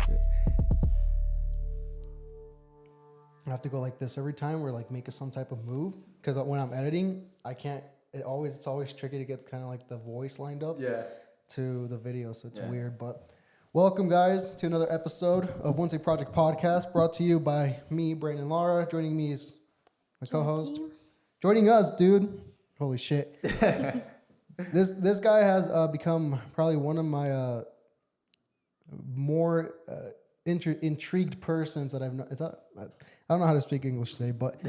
shit. I have to go like this every time we're like making some type of move because when I'm editing, I can't. It's always tricky to get kind of like the voice lined up to the video, so it's weird. But welcome, guys, to another episode of Wednesday Project Podcast, brought to you by me, Brandon Lara. Joining me is my co-host. Joining us, dude. Holy shit. This guy has become probably one of my more intrigued persons that I've known. I don't know how to speak English today, but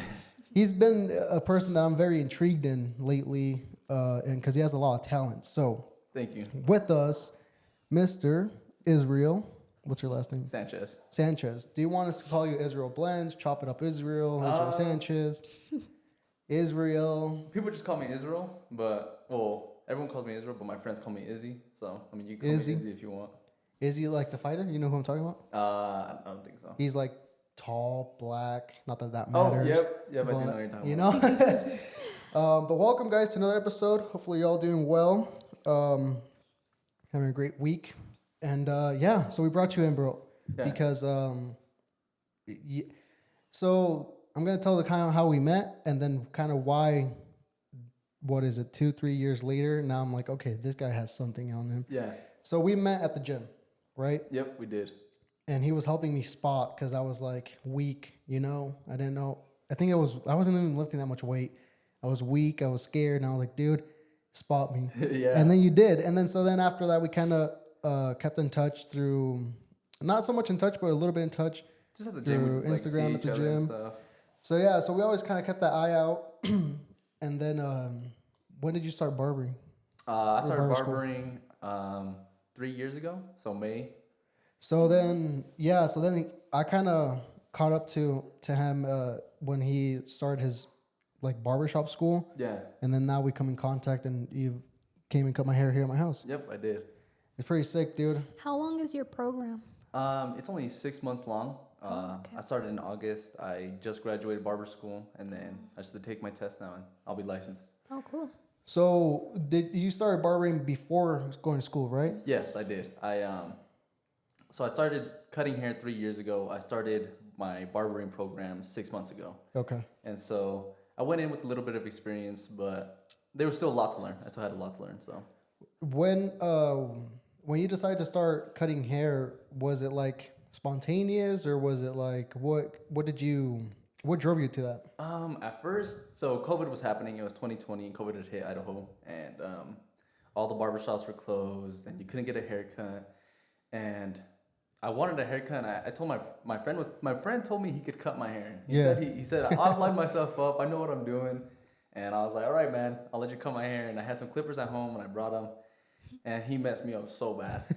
he's been a person that I'm very intrigued in lately, and because he has a lot of talent. So, thank you. With us, Mr. Israel. What's your last name? Sanchez. Sanchez. Do you want us to call you Israel Blends, Chop It Up Israel, Israel Sanchez, Israel? People just call me Israel, but everyone calls me Israel, but my friends call me Izzy. So I mean, you can call me Izzy if you want. Izzy, like the fighter? You know who I'm talking about? I don't think so. He's like tall, black. Not that matters. Oh, yep. I do know what you're talking about. But welcome, guys, to another episode. Hopefully, y'all doing well. Having a great week, and so we brought you in, bro, because so I'm gonna tell the kind of how we met, and then kind of why. What is it? 2-3 years later, now I'm like, okay, this guy has something on him. Yeah. So we met at the gym, right? Yep, we did. And he was helping me spot because I was like weak, I didn't know. I wasn't even lifting that much weight. I was weak. I was scared. And I was like, dude, spot me. Yeah. And then you did. And then after that, we kind of kept in touch through, not so much in touch, but a little bit in touch. Just at the through gym. Instagram at the gym. So we always kind of kept that eye out. And then when did you start barbering? I started barbering 3 years ago. So May. So then I kind of caught up to him when he started his like barbershop school. Yeah. And then now we come in contact, and you came and cut my hair here at my house. Yep, I did. It's pretty sick, dude. How long is your program? It's only 6 months long. Okay. I started in August. I just graduated barber school, and then I just had to take my test now, and I'll be licensed. Oh, cool. So did you start barbering before going to school, right? Yes, I did. So I started cutting hair 3 years ago. I started my barbering program 6 months ago. Okay. And so I went in with a little bit of experience, but there was still a lot to learn. I still had a lot to learn. So when you decided to start cutting hair, was it like spontaneous, or was it like what drove you to that? At first, so COVID was happening. It was 2020, and COVID had hit Idaho, and all the barbershops were closed, and you couldn't get a haircut. And I wanted a haircut, and I told my friend told me he could cut my hair. He said I've lined myself up. I know what I'm doing. And I was like, all right, man, I'll let you cut my hair. And I had some clippers at home, and I brought them. And he messed me up so bad.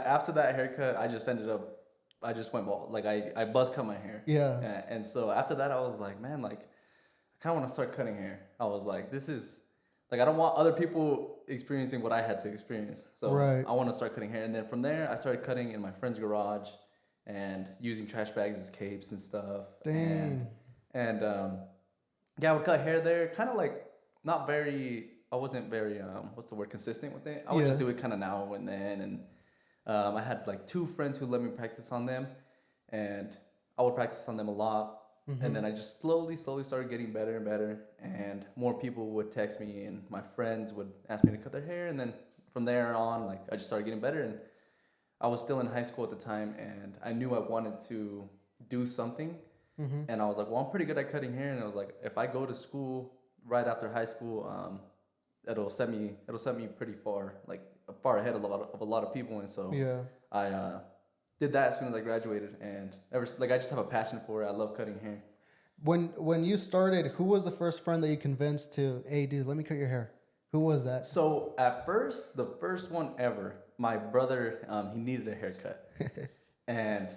After that haircut, I just went bald. Like I buzz cut my hair. Yeah. And so after that, I was like, man, like I kind of want to start cutting hair. I was like, this is like, I don't want other people experiencing what I had to experience. So I want to start cutting hair. And then from there, I started cutting in my friend's garage and using trash bags as capes and stuff. Dang. And I would cut hair there, kind of like I wasn't very, consistent with it. I would just do it kind of now and then. And I had like 2 friends who let me practice on them. And I would practice on them a lot. Mm-hmm. And then I just slowly started getting better and better. And more people would text me, and my friends would ask me to cut their hair. And then from there on, like I just started getting better. And I was still in high school at the time, and I knew I wanted to do something. Mm-hmm. And I was like, well, I'm pretty good at cutting hair. And I was like, if I go to school right after high school, it'll set me pretty far, like far ahead of a lot of people. And so I did that as soon as I graduated, and I just have a passion for it. I love cutting hair. When you started, who was the first friend that you convinced to, hey, dude, let me cut your hair? Who was that? So at first, the first one ever, my brother, he needed a haircut, and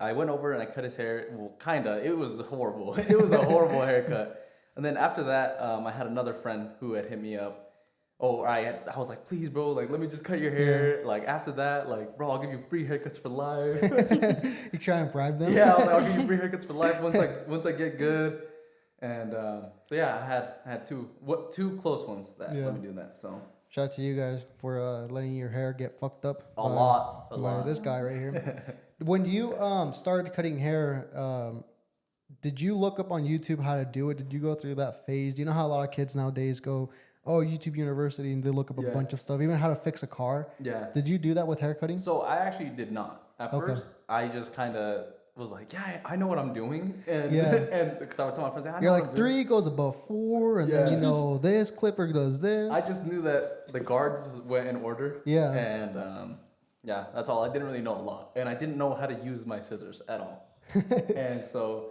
I went over and I cut his hair. Well, kinda. It was horrible. It was a horrible haircut. And then after that, I had another friend who had hit me up. I was like, please, bro, like, let me just cut your hair. Yeah. Like, after that, like, bro, I'll give you free haircuts for life. You try and bribe them? Yeah, I was like, I'll give you free haircuts for life once I get good. And I had two close ones that let me do that. So Shout out to you guys for letting your hair get fucked up. A lot. This guy right here. When you started cutting hair, did you look up on YouTube how to do it? Did you go through that phase? Do you know how a lot of kids nowadays go, oh, YouTube University, and they look up a bunch of stuff, even how to fix a car? Yeah. Did you do that with hair cutting? So I actually did not. At first, I just kind of was like, yeah, I know what I'm doing. And because I would tell my friends, I know you're what like I'm 3 goes above 4, and then this clipper does this. I just knew that the guards went in order. Yeah. And that's all. I didn't really know a lot. And I didn't know how to use my scissors at all. And so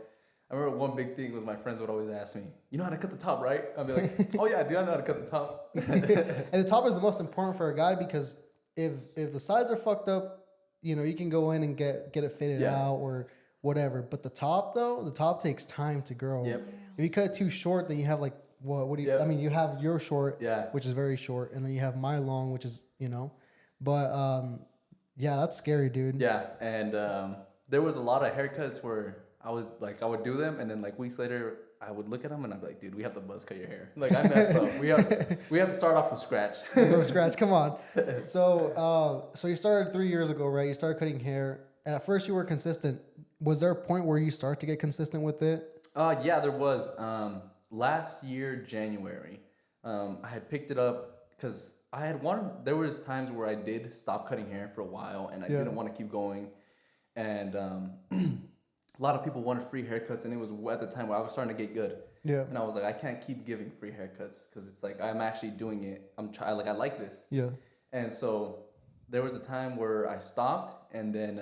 I remember one big thing was my friends would always ask me, you know how to cut the top, right? I'd be like, oh yeah, dude, I know how to cut the top. And the top is the most important for a guy because if the sides are fucked up, you know, you can go in and get it fitted out or whatever. But the top, though, the top takes time to grow. Yep. If you cut it too short, then you have like, what do you, I mean, you have your short, which is very short. And then you have my long, which is, you know, but that's scary, dude. Yeah. And there was a lot of haircuts where I was like, I would do them. And then like weeks later, I would look at them and I'd be like, dude, we have to buzz cut your hair. Like I messed up. We have to start off from scratch. From scratch, come on. So you started 3 years ago, right? You started cutting hair. And at first you were consistent. Was there a point where you start to get consistent with it? Yeah, there was. Last year, January, I had picked it up because there was times where I did stop cutting hair for a while and I didn't want to keep going. And a lot of people wanted free haircuts, and it was at the time where I was starting to get good. Yeah. And I was like, I can't keep giving free haircuts because it's like I'm actually doing it. I like this. Yeah. And so there was a time where I stopped, and then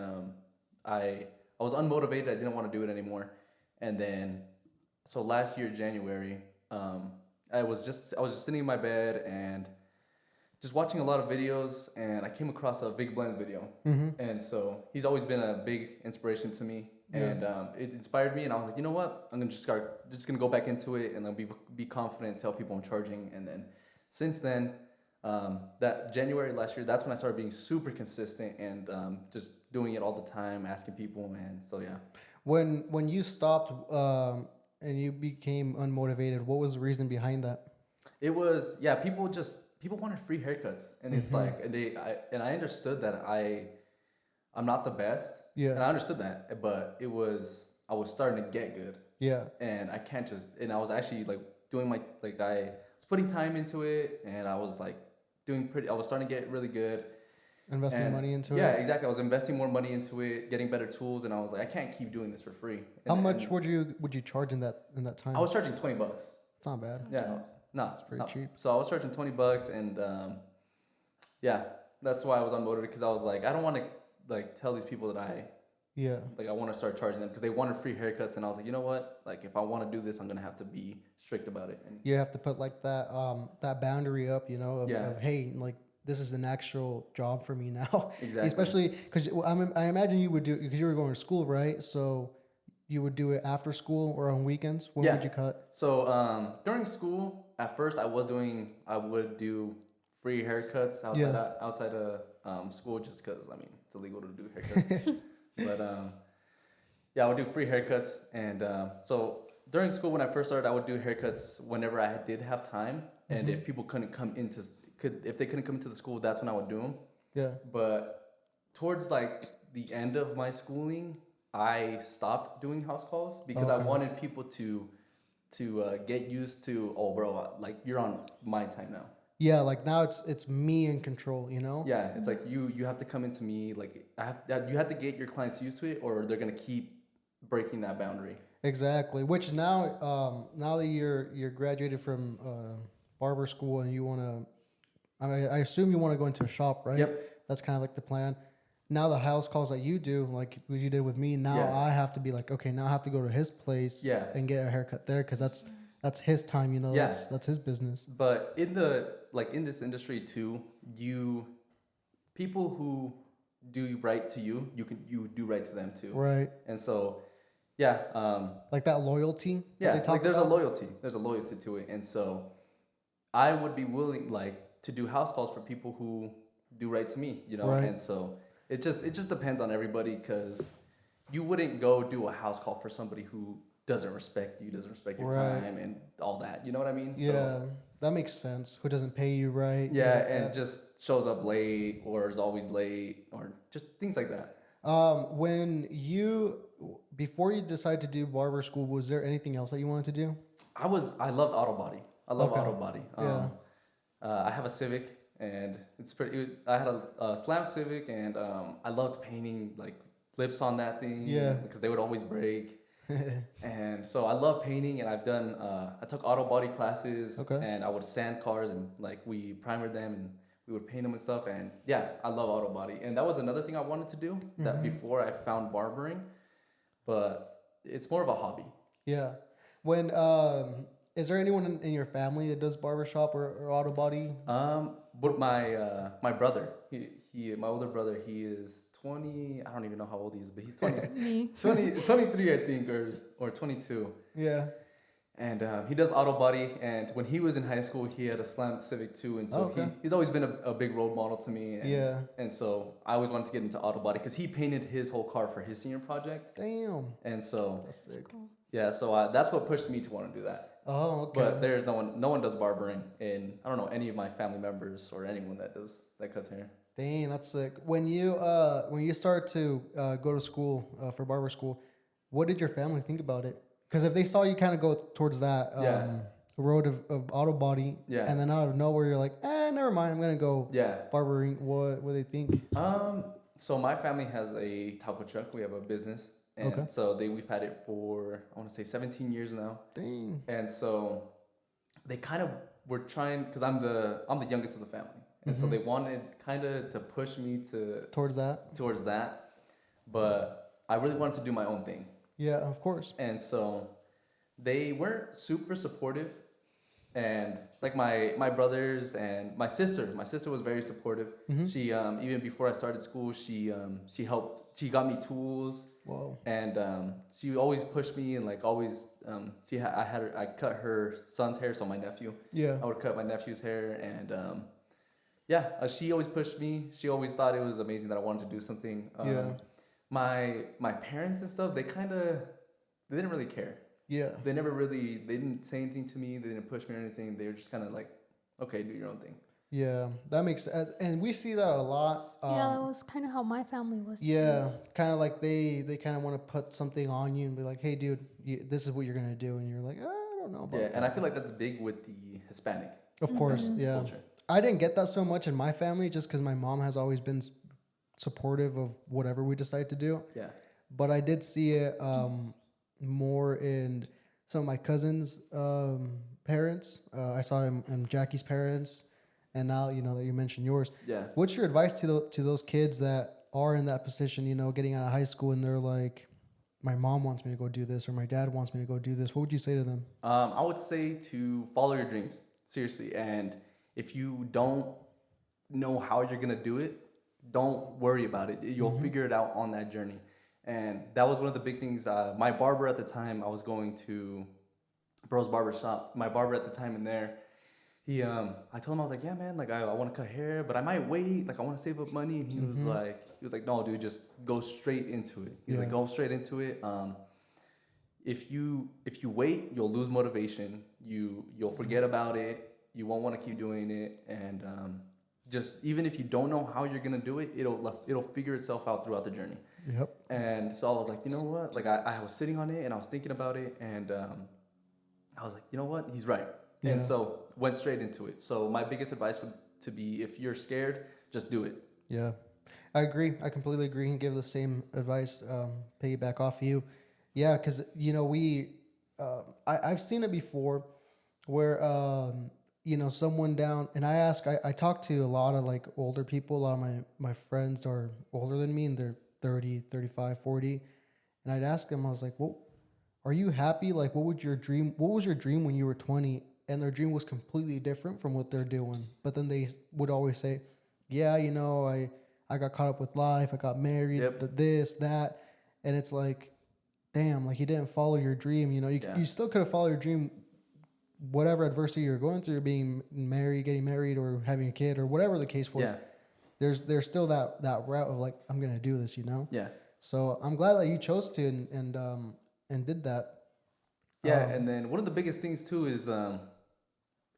I was unmotivated. I didn't want to do it anymore. And then so last year, January, I was just sitting in my bed and just watching a lot of videos, and I came across a Big Blends video. Mm-hmm. And so he's always been a big inspiration to me. And it inspired me, and I was like, you know what? I'm just gonna go back into it, and I'll be confident, tell people I'm charging. And then since then, that January last year, that's when I started being super consistent and just doing it all the time, asking people, and so yeah. When you stopped and you became unmotivated, what was the reason behind that? It was people wanted free haircuts, and it's like I understood that I'm not the best. Yeah. And I understood that, but I was starting to get good. Yeah. And I can't and I was actually like doing I was putting time into it, and I was like I was starting to get really good. Investing money into it? Yeah, exactly. I was investing more money into it, getting better tools, and I was like, I can't keep doing this for free. How much would you charge in that time? I was charging $20. It's not bad. Yeah. No. It's pretty cheap. So I was charging $20, and that's why I was unmotivated, because I was like, I don't want to tell these people that I want to start charging them, because they wanted free haircuts, and I was like, you know what? Like, if I want to do this, I'm gonna have to be strict about it. And you have to put like that boundary up, you know, of hey, like this is an actual job for me now. Exactly. Especially because I imagine you would do, because you were going to school, right? So you would do it after school or on weekends. When would you cut? So during school, at first I would do free haircuts outside of school, just because it's illegal to do haircuts. But I would do free haircuts, and so during school when I first started, I would do haircuts whenever I did have time, and if people couldn't come into the school, that's when I would do them. Yeah. But towards the end of my schooling, I stopped doing house calls because I wanted people to get used to, oh bro, you're on my time now. Yeah, like now it's me in control, you know? Yeah, it's like you have to come into me, you have to get your clients used to it, or they're gonna keep breaking that boundary. Exactly. Which now that you're graduated from barber school and you wanna, I assume you want to go into a shop, right? Yep. That's kind of like the plan. Now the house calls that you do, like what you did with me, now I have to be like, okay, now I have to go to his place and get a haircut there, because that's his time, you know. Yeah. That's his business. But in this industry too, people who do right to you do right to them too. Right. And so like that loyalty. Yeah, there's a loyalty. There's a loyalty to it. And so I would be willing to do house calls for people who do right to me, you know. Right. And so it just depends on everybody, because you wouldn't go do a house call for somebody who doesn't respect you, doesn't respect your time and all that. You know what I mean? Yeah, that makes sense. Who doesn't pay you right? Yeah, and just shows up late or is always late or just things like that. Before you decided to do barber school, was there anything else that you wanted to do? I loved auto body. I love auto body. I have a Civic, and it's pretty. I had a Slam Civic, and I loved painting like lips on that thing. Yeah, because they would always break. And so I love painting, and I've done. I took auto body classes, and I would sand cars, and like we primered them, and we would paint them and stuff. And yeah, I love auto body, and that was another thing I wanted to do. That before I found barbering, but it's more of a hobby. Yeah. When is there anyone in your family that does barbershop or auto body? But my brother, my older brother, he is 20. I don't even know how old he is, but he's 20, 23, I think, or 22. Yeah. And he does auto body. And when he was in high school, he had a Slam Civic too. And so he's always been a big role model to me. And, And so I always wanted to get into auto body because he painted his whole car for his senior project. Damn. And so That's cool. Yeah, so that's what pushed me to want to do that. Oh, okay. But there's no one does barbering in, I don't know, any of my family members or anyone that cuts hair. Dang, that's sick. When you start to go to school for barber school, what did your family think about it? Because if they saw you kind of go towards that road of auto body, and then out of nowhere you're like, never mind, I'm gonna go barbering. What do they think? So my family has a taco truck. We have a business. And so we've had it for, I want to say 17 years now. Dang. And so they kind of were trying, because I'm the youngest of the family. And so they wanted kind of to push me towards that. But I really wanted to do my own thing. Yeah, of course. And so they weren't super supportive. And like my brothers and my sister was very supportive. She even before I started school, she got me tools. Whoa. And she always pushed me and like always I cut her son's hair, so my nephew. Yeah. I would cut my nephew's hair and she always pushed me. She always thought it was amazing that I wanted to do something. My parents and stuff, they didn't really care. Yeah. They didn't say anything to me. They didn't push me or anything. They were just kind of like, okay, do your own thing. Yeah, that makes sense. And we see that a lot. That was kind of how my family was. Yeah, kind of like they kind of want to put something on you and be like, hey, dude, this is what you're going to do. And you're like, I don't know about that. And I feel like that's big with the Hispanic. Of course, culture. I didn't get that so much in my family just because my mom has always been supportive of whatever we decide to do. Yeah. But I did see it more in some of my cousins' parents. I saw it in Jackie's parents. And now, that you mentioned yours. Yeah. What's your advice to those kids that are in that position, getting out of high school and they're like, my mom wants me to go do this or my dad wants me to go do this? What would you say to them? I would say to follow your dreams, seriously. And if you don't know how you're going to do it, don't worry about it. You'll figure it out on that journey. And that was one of the big things. My barber at the time, I was going to Bro's Barber Shop. My barber at the time in there, I told him, I was like, yeah, man, like I want to cut hair, but I might wait. Like I want to save up money. And he was like, no, dude, just go straight into it. He's like, go straight into it. If you wait, you'll lose motivation. You'll forget about it. You won't want to keep doing it. And just even if you don't know how you're gonna do it, it'll figure itself out throughout the journey. Yep. And so I was like, you know what? Like I was sitting on it and I was thinking about it, and I was like, you know what? He's right. Yeah. And so went straight into it. So my biggest advice would to be, if you're scared, just do it. Yeah, I agree. I completely agree and give the same advice. Piggyback off of you. Yeah, because I've seen it before where someone down, and I talk to a lot of like older people. A lot of my friends are older than me and they're 30, 35, 40. And I'd ask them, I was like, well, are you happy? Like, what was your dream when you were 20? And their dream was completely different from what they're doing. But then they would always say, yeah, I got caught up with life. I got married, this, that. And it's like, damn, like you didn't follow your dream. You still could have followed your dream, whatever adversity you're going through, being married, getting married, or having a kid, or whatever the case was. Yeah. There's still that route of like, I'm going to do this, Yeah. So I'm glad that you chose to and did that. Yeah, and then one of the biggest things too is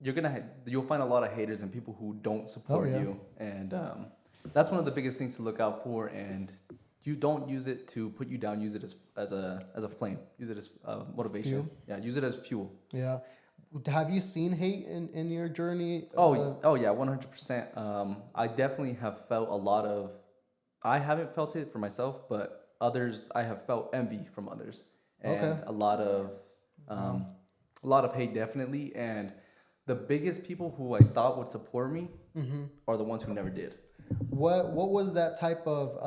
you'll find a lot of haters and people who don't support you, and that's one of the biggest things to look out for. And you don't use it to put you down. Use it as a flame. Use it as motivation. Fuel? Yeah, use it as fuel. Yeah. Have you seen hate in your journey? Oh yeah, 100%. I definitely have felt a lot of. I haven't felt it for myself, but others, I have felt envy from others, and a lot of hate, definitely. And the biggest people who I thought would support me are the ones who never did. What was that type of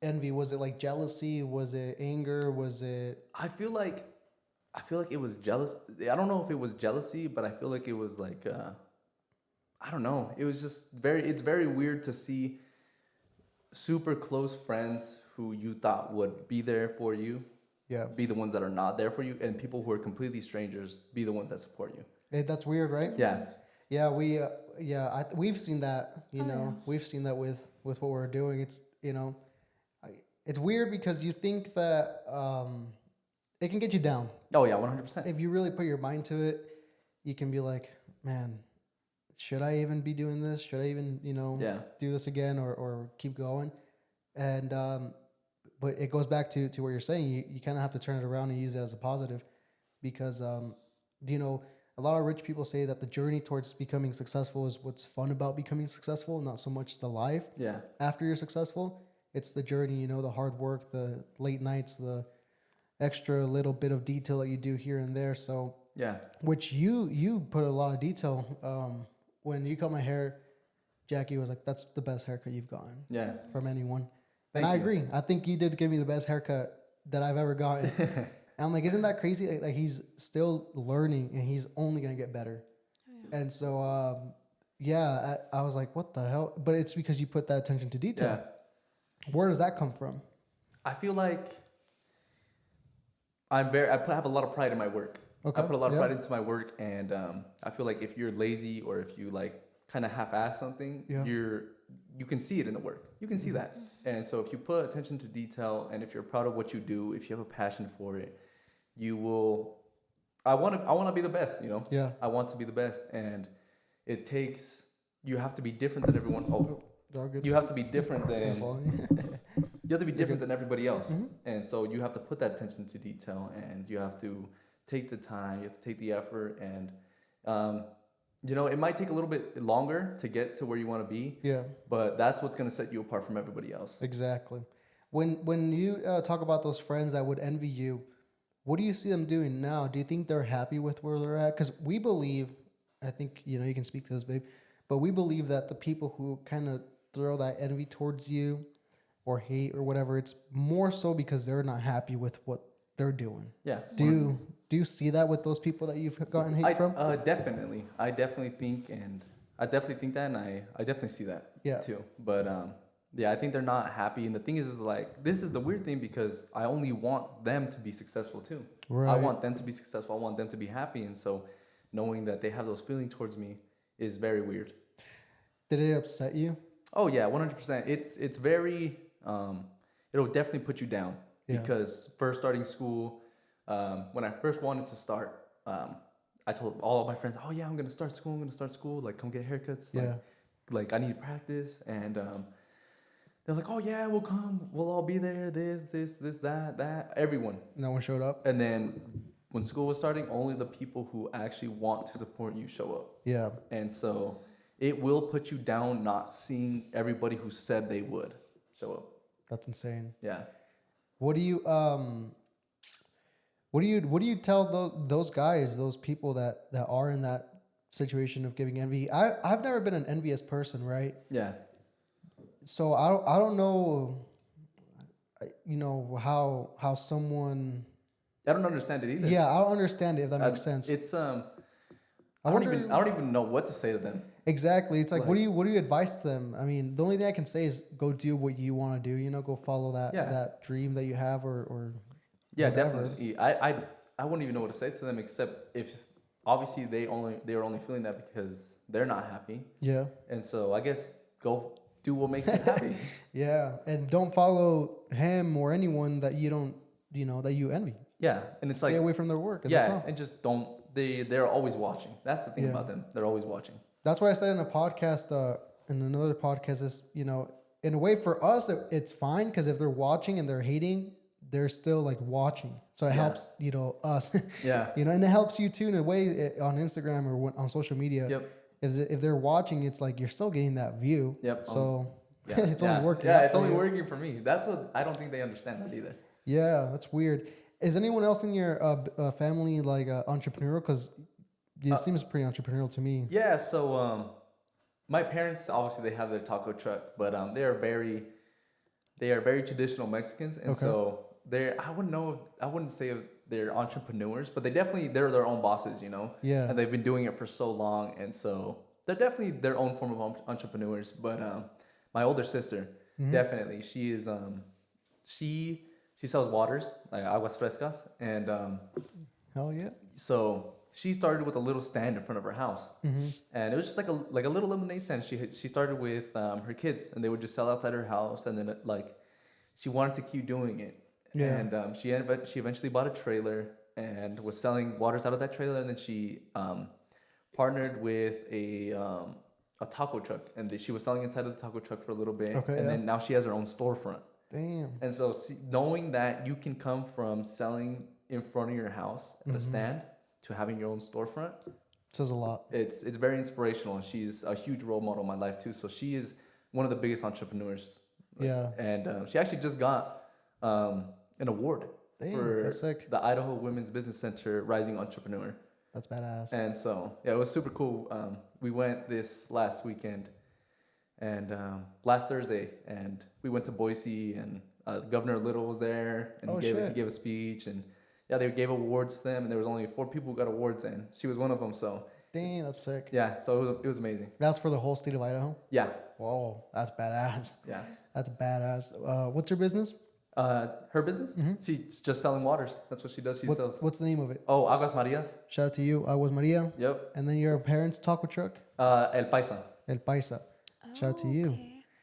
envy? Was it like jealousy? Was it anger? Was it? I feel like it was jealous. I don't know if it was jealousy, but I feel like it was like I don't know. It was just it's very weird to see super close friends who you thought would be there for you, be the ones that are not there for you, and people who are completely strangers be the ones that support you. That's weird, right? Yeah. We've seen that. We've seen that with what we're doing. It's it's weird because you think that it can get you down. Oh yeah, 100%. If you really put your mind to it, you can be like, man, should I even be doing this? Should I even, do this again or keep going? And, but it goes back to what you're saying. You kind of have to turn it around and use it as a positive because, a lot of rich people say that the journey towards becoming successful is what's fun about becoming successful, not so much the life. Yeah. After you're successful, it's the journey, the hard work, the late nights, the extra little bit of detail that you do here and there. So, which you put a lot of detail, when you cut my hair, Jackie was like, that's the best haircut you've gotten from anyone. And I agree. I think you did give me the best haircut that I've ever gotten. And I'm like, isn't that crazy? Like he's still learning and he's only going to get better. And so, I was like, what the hell? But it's because you put that attention to detail. Where does that come from? I feel like I have a lot of pride in my work. Okay. I put a lot of pride into my work, and I feel like if you're lazy or if you like kind of half-ass something, you can see it in the work. You can see that. And so if you put attention to detail and if you're proud of what you do, if you have a passion for it, you will. I want to be the best. Yeah. I want to be the best, and it takes. You have to be different than everyone. You have to be different than. You have to be different than everybody else. And so you have to put that attention to detail, and you have to take the time, you have to take the effort, and it might take a little bit longer to get to where you want to be. Yeah. But that's what's going to set you apart from everybody else. Exactly. When you talk about those friends that would envy you, what do you see them doing now? Do you think they're happy with where they're at? Because we believe, I think, you can speak to this, babe, but we believe that the people who kind of throw that envy towards you or hate or whatever, it's more so because they're not happy with what they're doing. Yeah. Do you see that with those people that you've gotten hate from? Definitely. I definitely think that, and I definitely see that too. But I think they're not happy. And the thing is like, this is the weird thing because I only want them to be successful too. Right. I want them to be successful. I want them to be happy. And so knowing that they have those feelings towards me is very weird. Did it upset you? Oh yeah, 100%. It's very, it'll definitely put you down because first starting school, when I first wanted to start, I told all of my friends, oh yeah, I'm going to start school. Like come get haircuts. Like I need practice. And, they're like, oh yeah, we'll come. We'll all be there. This, that. Everyone. No one showed up. And then when school was starting, only the people who actually want to support you show up. Yeah. And so it will put you down not seeing everybody who said they would show up. That's insane. Yeah. What do you tell those guys, those people that are in that situation of giving envy? I've never been an envious person, right? Yeah. So I don't know, how someone. I don't understand it either. Yeah, I don't understand it, if that makes sense. It's I don't even know what to say to them. Exactly. It's like what do you advise to them? I mean, the only thing I can say is go do what you want to do. Go follow that dream that you have, or yeah, whatever. Definitely. I wouldn't even know what to say to them except if obviously they are only feeling that because they're not happy. Yeah. And so I guess go do what makes you happy. Yeah, and don't follow him or anyone that you don't that you envy. Yeah, and it's stay away from their work. And just don't. They're always watching. That's the thing about them. They're always watching. That's what I said in a podcast. In another podcast, is in a way for us it's fine because if they're watching and they're hating, they're still like watching. So it helps us. Yeah. And it helps you too in a way on Instagram or on social media. Yep. If they're watching, it's like you're still getting that view. Yep. So it's only working. Yeah, it's only working for me. That's what I don't think they understand that either. Yeah, that's weird. Is anyone else in your family like entrepreneurial? Because it seems pretty entrepreneurial to me. Yeah. So my parents obviously they have their taco truck, but they are very traditional Mexicans, and so I wouldn't say they're entrepreneurs, but they're their own bosses, Yeah. And they've been doing it for so long, and so they're definitely their own form of entrepreneurs. But my older sister, definitely, she is she sells waters like aguas frescas, and Hell yeah. so she started with a little stand in front of her house, and it was just like a little lemonade stand. She started with her kids, and they would just sell outside her house, and then she wanted to keep doing it. Yeah. And she eventually bought a trailer and was selling waters out of that trailer, and then she partnered with a taco truck, and she was selling inside of the taco truck for a little bit, then now she has her own storefront. Damn. And so knowing that you can come from selling in front of your house at a stand to having your own storefront says a lot. It's very inspirational, and she's a huge role model in my life too. So she is one of the biggest entrepreneurs. Yeah. And she actually just got an award for that's sick. the Idaho Women's Business Center Rising Entrepreneur. That's badass. And so it was super cool. We went this last weekend, and last Thursday, and we went to Boise, and Governor Little was there, and he gave a speech, and they gave awards to them, and there was only 4 people who got awards, and she was one of them. So dang, that's sick. yeah, so it was amazing. That's for the whole state of Idaho? Yeah. Whoa, that's badass. Yeah. That's badass. What's your business? Her business? She's just selling waters. That's what she does. She sells. What's the name of it? Oh, Aguas Marias. Shout out to you. I was Maria. Yep. And then your parents' taco truck? El Paisa. El Paisa. Shout out to you.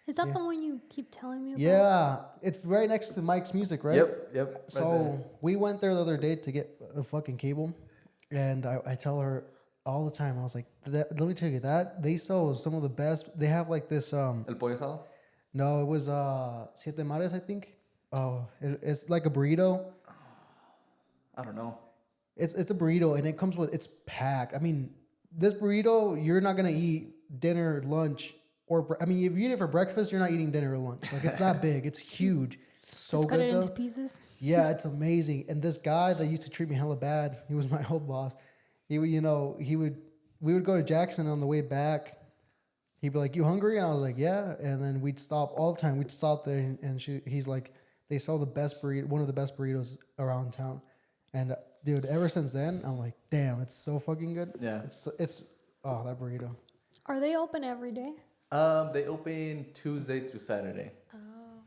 Is that the one you keep telling me about? Yeah, it's right next to Mike's Music, right? Yep. So we went there the other day to get a fucking cable, and I tell her all the time. I was like, let me tell you that they sell some of the best. They have like this. El pollo asado. No, it was Siete Mares, I think. Oh, it's like a burrito. I don't know. It's a burrito, and it's packed. I mean, this burrito you're not gonna eat dinner, lunch. If you eat it for breakfast, you're not eating dinner or lunch. Like, it's that big. It's huge. It's so Just good, cut it though. into pieces. Yeah, it's amazing. And this guy that used to treat me hella bad, he was my old boss. We would go to Jackson on the way back. He'd be like, "You hungry?" And I was like, "Yeah." And then we'd stop all the time. We'd stop there, and he's like, "They sell the best burrito, one of the best burritos around town." And dude, ever since then, I'm like, "Damn, it's so fucking good." Yeah. It's that burrito. Are they open every day? They open Tuesday through Saturday. Oh,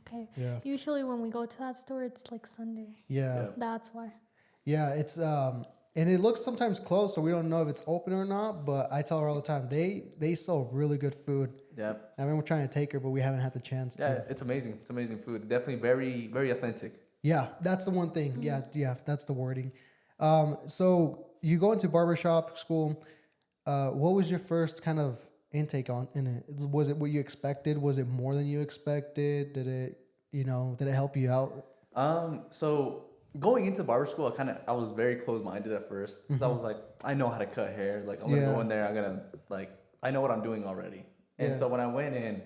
okay. Yeah. Usually when we go to that store, it's like Sunday. Yeah. That's why. Yeah, it's and it looks sometimes closed, so we don't know if it's open or not. But I tell her all the time they sell really good food. Yep. I mean, we're trying to take her, but we haven't had the chance to. Yeah, it's amazing. It's amazing food. Definitely very, very authentic. Yeah, that's the one thing. Yeah, that's the wording. So you go into barbershop school. What was your first kind of intake in it? Was it what you expected? Was it more than you expected? Did it help you out? So going into barber school, I was very closed-minded at first, because I was like, I know how to cut hair. Like, I'm gonna go in there. I'm gonna I know what I'm doing already. And so when I went in,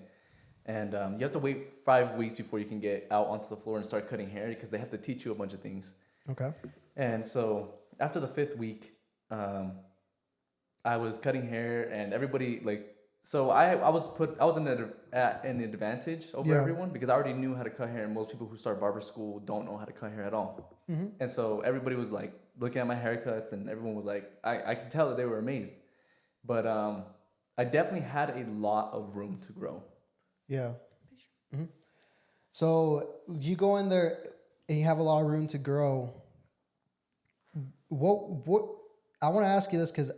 and you have to wait 5 weeks before you can get out onto the floor and start cutting hair, because they have to teach you a bunch of things. Okay. And so after the 5th week, I was cutting hair, and everybody I was in an advantage over everyone, because I already knew how to cut hair, and most people who start barber school don't know how to cut hair at all. And so everybody was like looking at my haircuts, and everyone was like, I could tell that they were amazed. But I definitely had a lot of room to grow. Yeah. Mm-hmm. So you go in there and you have a lot of room to grow. What I want to ask you this, because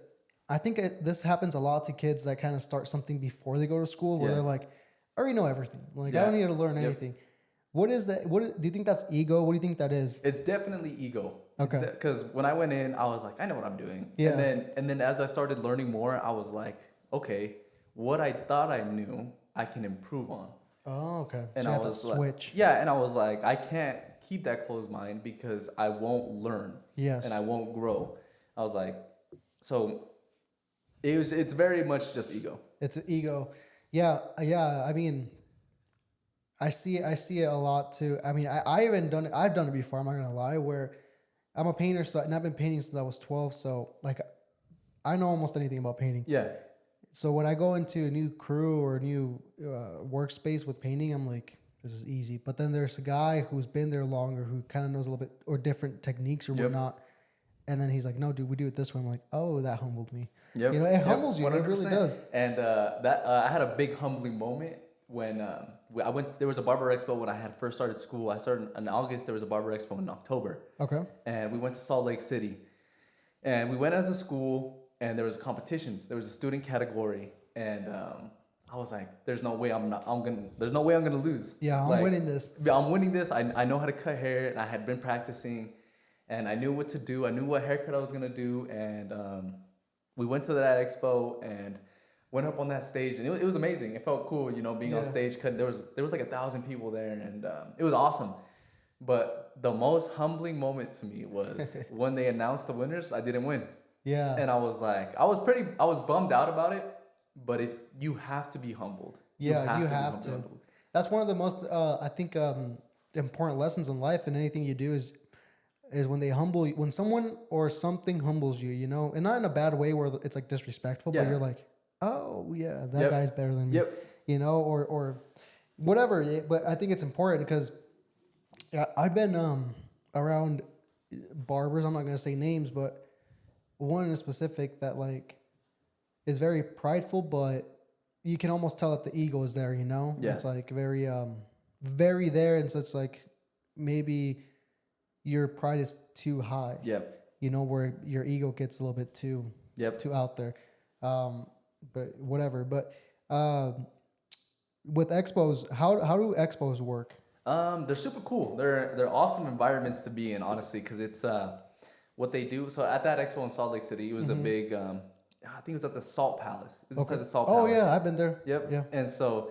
I think this happens a lot to kids that kind of start something before they go to school, where they're like, I already know everything. Like, I don't need to learn anything. What is that? Do you think that's ego? What do you think that is? It's definitely ego. Okay. Because when I went in, I was like, I know what I'm doing. Yeah. And then as I started learning more, I was like, okay, what I thought I knew, I can improve on. Oh, okay. And so you I had to was switch. Yeah, and I was like, I can't keep that closed mind because I won't learn. Yes. And I won't grow. I was like, so it's very much just ego. It's an ego. Yeah. I mean, I see it a lot too. I mean, I've done it before. I'm not gonna lie. Where I'm a painter, and I've been painting since I was 12. So like, I know almost anything about painting. Yeah. So when I go into a new crew or a new workspace with painting, I'm like, this is easy. But then there's a guy who's been there longer, who kind of knows a little bit or different techniques or whatnot. And then he's like, no, dude, we do it this way. I'm like, oh, that humbled me. Yep. You know, it humbles you. 100%. It really does. And I had a big humbling moment when I went. There was a barber expo when I had first started school. I started in August. There was a barber expo in October. Okay. And we went to Salt Lake City, and we went as a school. And there was competitions. There was a student category, and I was like, "There's no way I'm gonna lose." Yeah, I'm winning this. I'm winning this. I know how to cut hair, and I had been practicing, and I knew what to do. I knew what haircut I was gonna do, and we went to that expo and went up on that stage, and it was amazing. It felt cool, you know, being on stage. Cause there was like 1,000 people there, and it was awesome. But the most humbling moment to me was when they announced the winners. I didn't win. Yeah. And I was like, I was bummed out about it, but if you have to be humbled. Yeah, you have to. That's one of the most, I think, important lessons in life and anything you do is when they humble you, when someone or something humbles you, you know, and not in a bad way where it's like disrespectful, but you're like, oh yeah, that guy's better than me, you know, or whatever. But I think it's important because I've been around barbers. I'm not going to say names, but one in specific that like is very prideful, but you can almost tell that the ego is there, you know? Yeah. It's like very, very there. And so it's like maybe your pride is too high. Yep. You know, where your ego gets a little bit too out there. But whatever. But with expos, how do expos work? They're super cool. They're awesome environments to be in, honestly, because it's what they do. So at that expo in Salt Lake City, it was a big, I think it was at the Salt Palace. It was inside the Salt Palace. Oh yeah, I've been there. Yep. Yeah. And so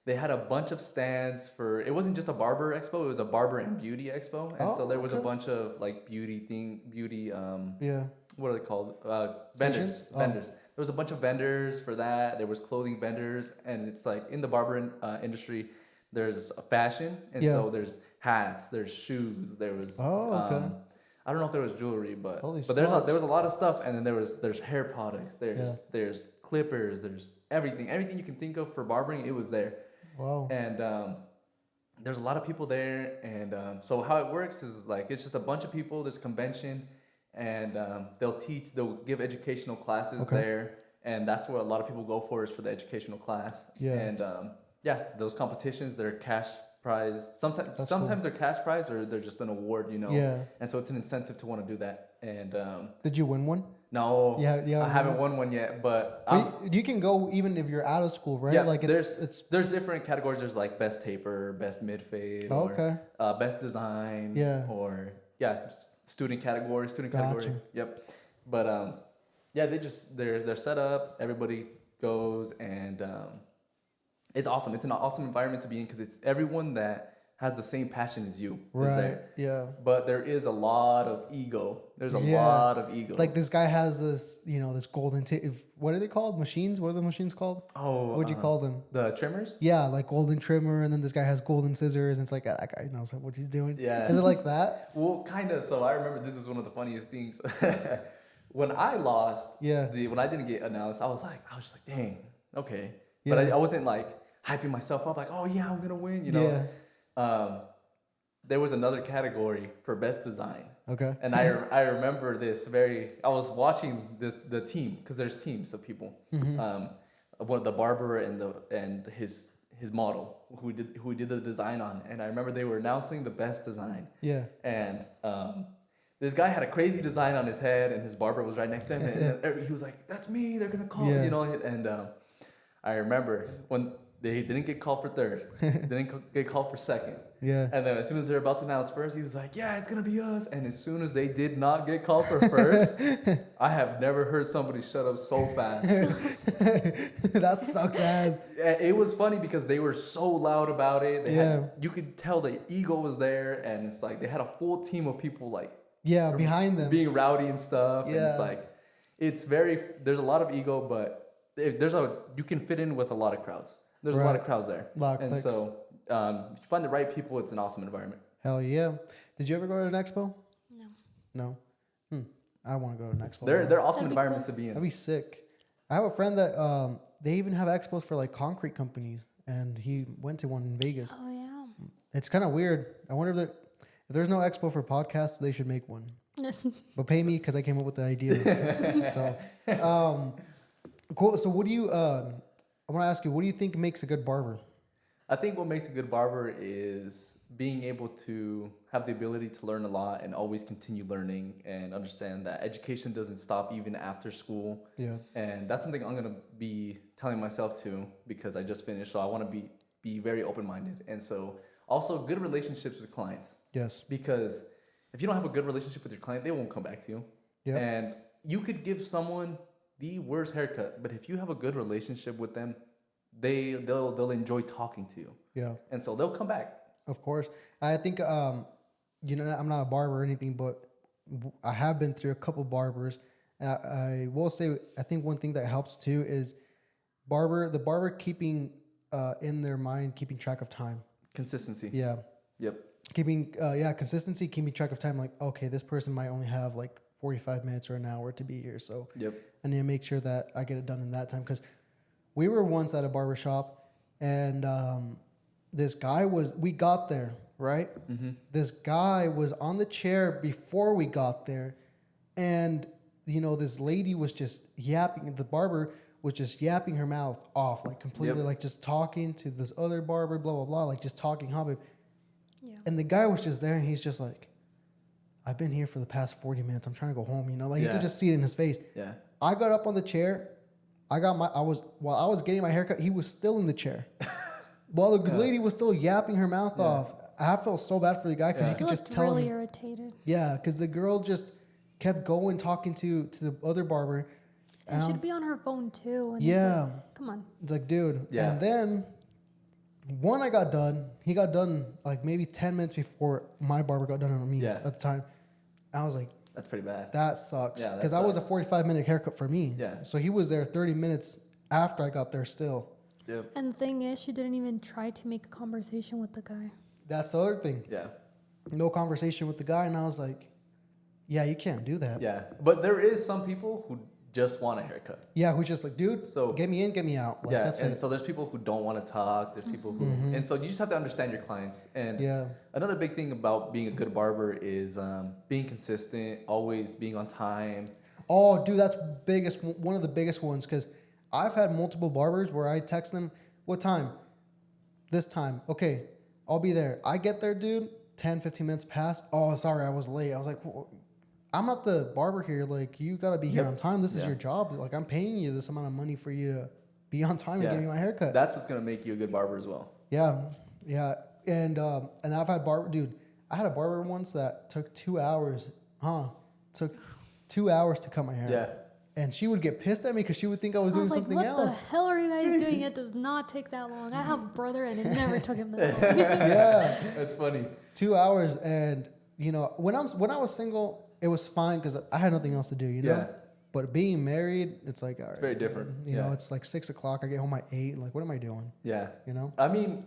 they had a bunch of stands for, it wasn't just a barber expo, it was a barber and beauty expo. And so there was a bunch of like what are they called? Vendors. Vendors. There was a bunch of vendors for that. There was clothing vendors, and it's like in the barber industry, there's fashion, and so there's hats, there's shoes, there was I don't know if there was jewelry, but there was a lot of stuff, and then there's hair products, there's clippers, there's everything you can think of for barbering. It was there. Wow. And there's a lot of people there, and so how it works is like it's just a bunch of people. There's a convention, and they'll give educational classes there, and that's what a lot of people go for is for the educational class. Yeah. And those competitions, they're cash prize. Sometimes they're cash prize or they're just an award, you know. Yeah. And so it's an incentive to want to do that. And did you win one? No. Yeah. I haven't won one yet, but you can go even if you're out of school, right? Yeah. Like there's different categories. There's like best taper, best mid fade, or best design, or student category. Yep. But they're set up. Everybody goes and. It's awesome. It's an awesome environment to be in because it's everyone that has the same passion as you. Right. Is there. Yeah. But there is a lot of ego. There's a lot of ego. Like this guy has this, this golden what are they called? Machines? What are the machines called? Oh. What would you call them? The trimmers? Yeah, like golden trimmer, and then this guy has golden scissors, and it's like that guy knows what he's doing. Yeah. Is it like that? Well, kind of. So I remember this is one of the funniest things. When I lost, when I didn't get announced, I was just like, dang, okay. Yeah. But I wasn't like hyping myself up like, oh yeah, I'm gonna win, you know. Yeah. There was another category for best design. Okay. And I remember this I was watching the team because there's teams of people. Mm-hmm. One the barber and his model who did the design on, and I remember they were announcing the best design. Yeah. And this guy had a crazy design on his head, and his barber was right next to him, and he was like, "That's me. They're gonna call me," you know. And I remember when they didn't get called for third. Didn't get called for second. Yeah. And then as soon as they're about to announce first, he was like, yeah, it's going to be us. And as soon as they did not get called for first, I have never heard somebody shut up so fast. That sucks ass. It was funny because they were so loud about it. You could tell the ego was there. And it's like they had a full team of people like behind them being rowdy and stuff. Yeah. And it's like, there's a lot of ego, but you can fit in with a lot of crowds. There's a lot of crowds there. And clicks. So if you find the right people, it's an awesome environment. Hell yeah. Did you ever go to an expo? No. I want to go to an expo. They're awesome environments to be in. That'd be sick. I have a friend that they even have expos for like concrete companies, and he went to one in Vegas. Oh yeah. It's kind of weird. I wonder if there's no expo for podcasts, they should make one. But pay me because I came up with the idea. So, cool. So what do you? I want to ask you, what do you think makes a good barber? I think what makes a good barber is being able to have the ability to learn a lot and always continue learning and understand that education doesn't stop even after school. Yeah. And that's something I'm going to be telling myself too, because I just finished. So I want to be very open-minded. And so also good relationships with clients. Yes. Because if you don't have a good relationship with your client, they won't come back to you. Yeah. And you could give someone the worst haircut, but if you have a good relationship with them, they'll enjoy talking to you. Yeah. And so they'll come back. Of course. I think I'm not a barber or anything, but I have been through a couple barbers, and I will say I think one thing that helps too is the barber keeping in their mind, keeping track of time. Consistency. Yeah. Yep. Consistency, keeping track of time. Like, okay, this person might only have like 45 minutes or an hour to be here. So I need to make sure that I get it done in that time. Because we were once at a barber shop, and this guy we got there, right? Mm-hmm. This guy was on the chair before we got there. And, this lady was just yapping. The barber was just yapping her mouth off, like completely, like just talking to this other barber, blah, blah, blah, like just talking hobby. Yeah. And the guy was just there, and he's just like, I've been here for the past 40 minutes. I'm trying to go home, you could just see it in his face. Yeah. I got up on the chair. While I was getting my haircut, he was still in the chair. While the lady was still yapping her mouth off. I felt so bad for the guy because you could just tell really irritated. Yeah, because the girl just kept going, talking to the other barber. And she'd be on her phone too. And come on. It's like, dude. Yeah. And then I got done. He got done like maybe 10 minutes before my barber got done on me at the time. I was like, that's pretty bad. That sucks. Yeah, because that was a 45-minute haircut for me. Yeah. So he was there 30 minutes after I got there still. Yep. And the thing is, she didn't even try to make a conversation with the guy. That's the other thing. Yeah. No conversation with the guy, and I was like, yeah, you can't do that. Yeah. But there is some people who just want a haircut. Yeah, who's just like, dude, so get me in, get me out. Like, that's and so there's people who don't want to talk. There's people who, and so you just have to understand your clients. And another big thing about being a good barber is being consistent, always being on time. Oh, dude, that's one of the biggest ones, because I've had multiple barbers where I text them, what time? This time. Okay, I'll be there. I get there, dude, 10, 15 minutes past. Oh, sorry, I was late. I was like, I'm not the barber here. Like, you got to be here on time. This is your job. Like, I'm paying you this amount of money for you to be on time and get me my haircut. That's what's going to make you a good barber as well. Yeah. Yeah. And I've had I had a barber once that took 2 hours. Took 2 hours to cut my hair. Yeah. And she would get pissed at me because she would think I was doing something else. What the hell are you guys doing? It does not take that long. I have a brother, and it never took him that long. Yeah. That's funny. 2 hours. And, when I was single, it was fine because I had nothing else to do, Yeah. But being married, it's like, all right. It's very different. You know, it's like 6 o'clock. I get home at 8. Like, what am I doing? Yeah. I mean,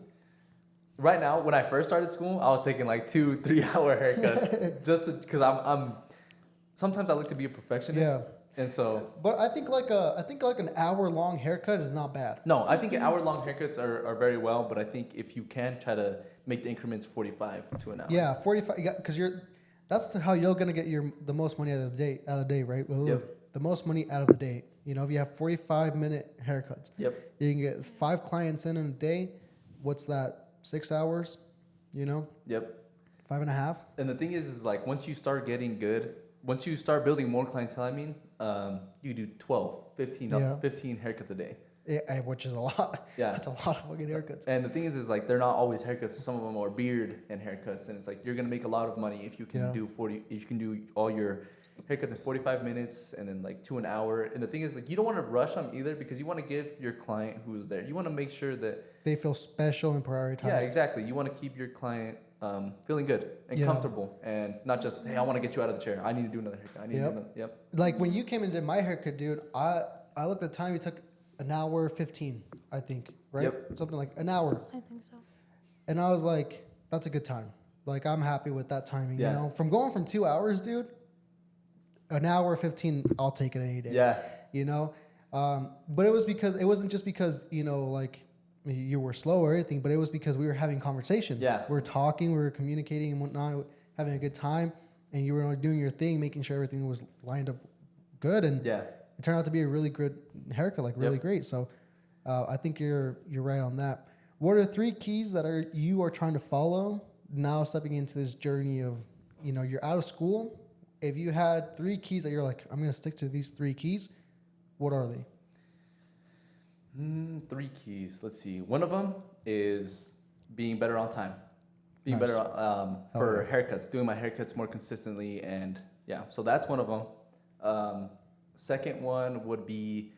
right now, when I first started school, I was taking like 2-3 hour haircuts because I'm sometimes I like to be a perfectionist. Yeah. And so, but I think like an hour-long haircut is not bad. No, I think hour-long haircuts are very well, but I think if you can try to make the increments 45 to an hour. Yeah, 45. Because that's how you're gonna get the most money out of the day, right? Yep. The most money out of the day. If you have 45-minute haircuts. Yep. You can get 5 clients in a day. What's that? 6 hours. Yep. 5.5. And the thing is like once you start getting good. Once you start building more clientele, you do 12, 15 haircuts a day. which is a lot. Yeah. It's a lot of fucking haircuts. And the thing is like they're not always haircuts. Some of them are beard and haircuts, and it's like you're gonna make a lot of money if you can if you can do all your haircuts in 45 minutes and then like to an hour. And the thing is like you don't want to rush them either because you want to give your client who's there. You want to make sure that they feel special and prioritized. Yeah, exactly. You want to keep your clilient feeling good and comfortable, and not just hey, I want to get you out of the chair. I need to do another haircut. I need to do another. Yep. Like when you came and did my haircut, dude, I looked at the time. You took an hour 15, I think, right? Yep. Something like an hour. I think so. And I was like, that's a good time. Like I'm happy with that timing. Yeah. You know, from going from 2 hours, dude. An hour 15, I'll take it any day. Yeah. You know, but it wasn't just because you know like you were slow or anything, but it was because we were having conversation. Yeah. We were talking, we were communicating and whatnot, having a good time, and you were doing your thing, making sure everything was lined up good, and it turned out to be a really good haircut, like really great. So I think you're right on that. What are 3 keys that you are trying to follow now, stepping into this journey of, you know, you're out of school? If you had 3 keys that you're like, I'm gonna stick to these 3 keys, what are they? 3 keys. Let's see. One of them is being better on time. Being Nice. better for haircuts, doing my haircuts more consistently, and so that's one of them. Second one would be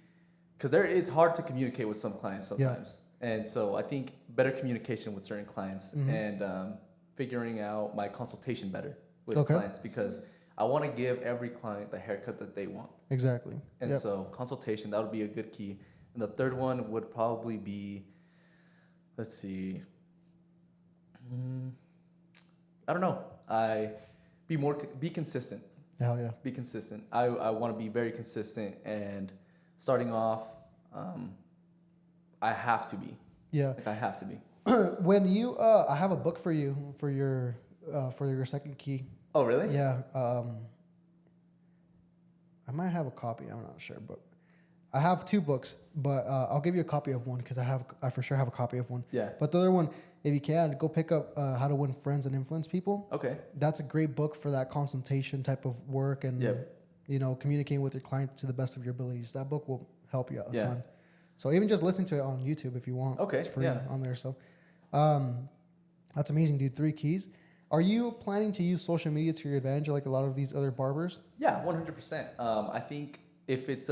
because it's hard to communicate with some clients sometimes, and so I think better communication with certain clients and figuring out my consultation better with clients because I want to give every client the haircut that they want. Exactly. And so consultation, that would be a good key. And the third one would probably be, let's see, I don't know. Be consistent. Hell yeah. Be consistent. I want to be very consistent, and starting off, I have to be. Yeah. Like I have to be. When you, I have a book for you for your second key. Oh, really? Yeah. I might have a copy. I'm not sure, but I have 2 books. But I'll give you a copy of one because I for sure have a copy of one. Yeah. But the other one, if you can, go pick up How to Win Friends and Influence People. Okay. That's a great book for that consultation type of work and you know, communicating with your client to the best of your abilities. That book will help you out a ton. So even just listen to it on YouTube if you want. Okay. It's free on there. So that's amazing, dude. 3 keys. Are you planning to use social media to your advantage like a lot of these other barbers? Yeah, 100%. I think if it's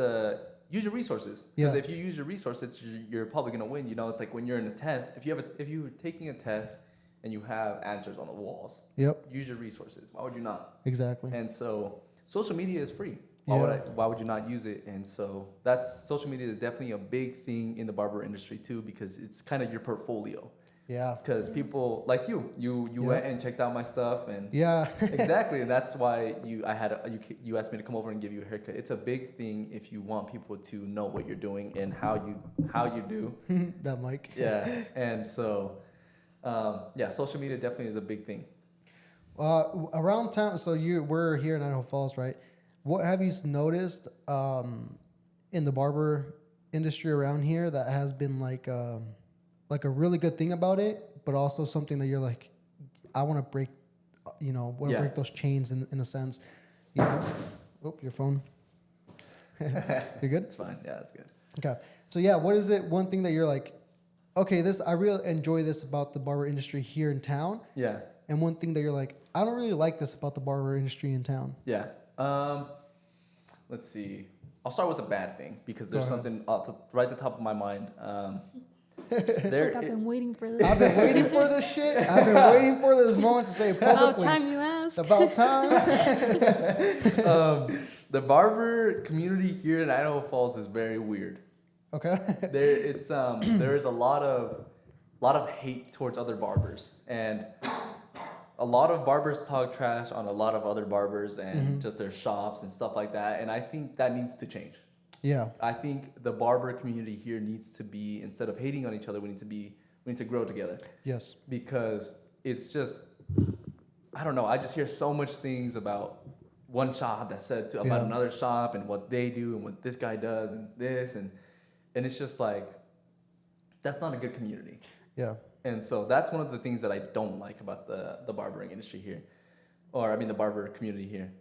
use your resources, because if you use your resources, you're probably gonna win. You know, it's like when you're in a test. If you're taking a test and you have answers on the walls, use your resources. Why would you not? Exactly. And so social media is free. Why would you not use it? And so social media is definitely a big thing in the barber industry too, because it's kind of your portfolio. Yeah. Because people like you went and checked out my stuff and exactly. And that's why you asked me to come over and give you a haircut. It's a big thing if you want people to know what you're doing and how you do. That mic. Yeah. And so, social media definitely is a big thing. Around town, so we're here in Idaho Falls, right? What have you noticed in the barber industry around here that has been like a really good thing about it, but also something that you're like, I want to break, break those chains in a sense. You know? Oh, your phone. You're good? It's fine. Yeah, that's good. Okay. So what is it? One thing that you're like, okay, I really enjoy this about the barber industry here in town. Yeah. And one thing that you're like, I don't really like this about the barber industry in town. Yeah. Let's see. I'll start with the bad thing because there's something right at the top of my mind. I've been waiting for this. I've been waiting for this shit. I've been waiting for this moment to say it publicly. About time you asked. About time. The barber community here in Idaho Falls is very weird. Okay. There's a lot of hate towards other barbers, and a lot of barbers talk trash on a lot of other barbers and just their shops and stuff like that. And I think that needs to change. Yeah. I think the barber community here needs to be, instead of hating on each other, we need to grow together. Yes. Because it's just, I don't know. I just hear so much things about one shop that said about another shop and what they do and what this guy does and this. And it's just like, that's not a good community. Yeah. And so that's one of the things that I don't like about the barbering industry here. The barber community here.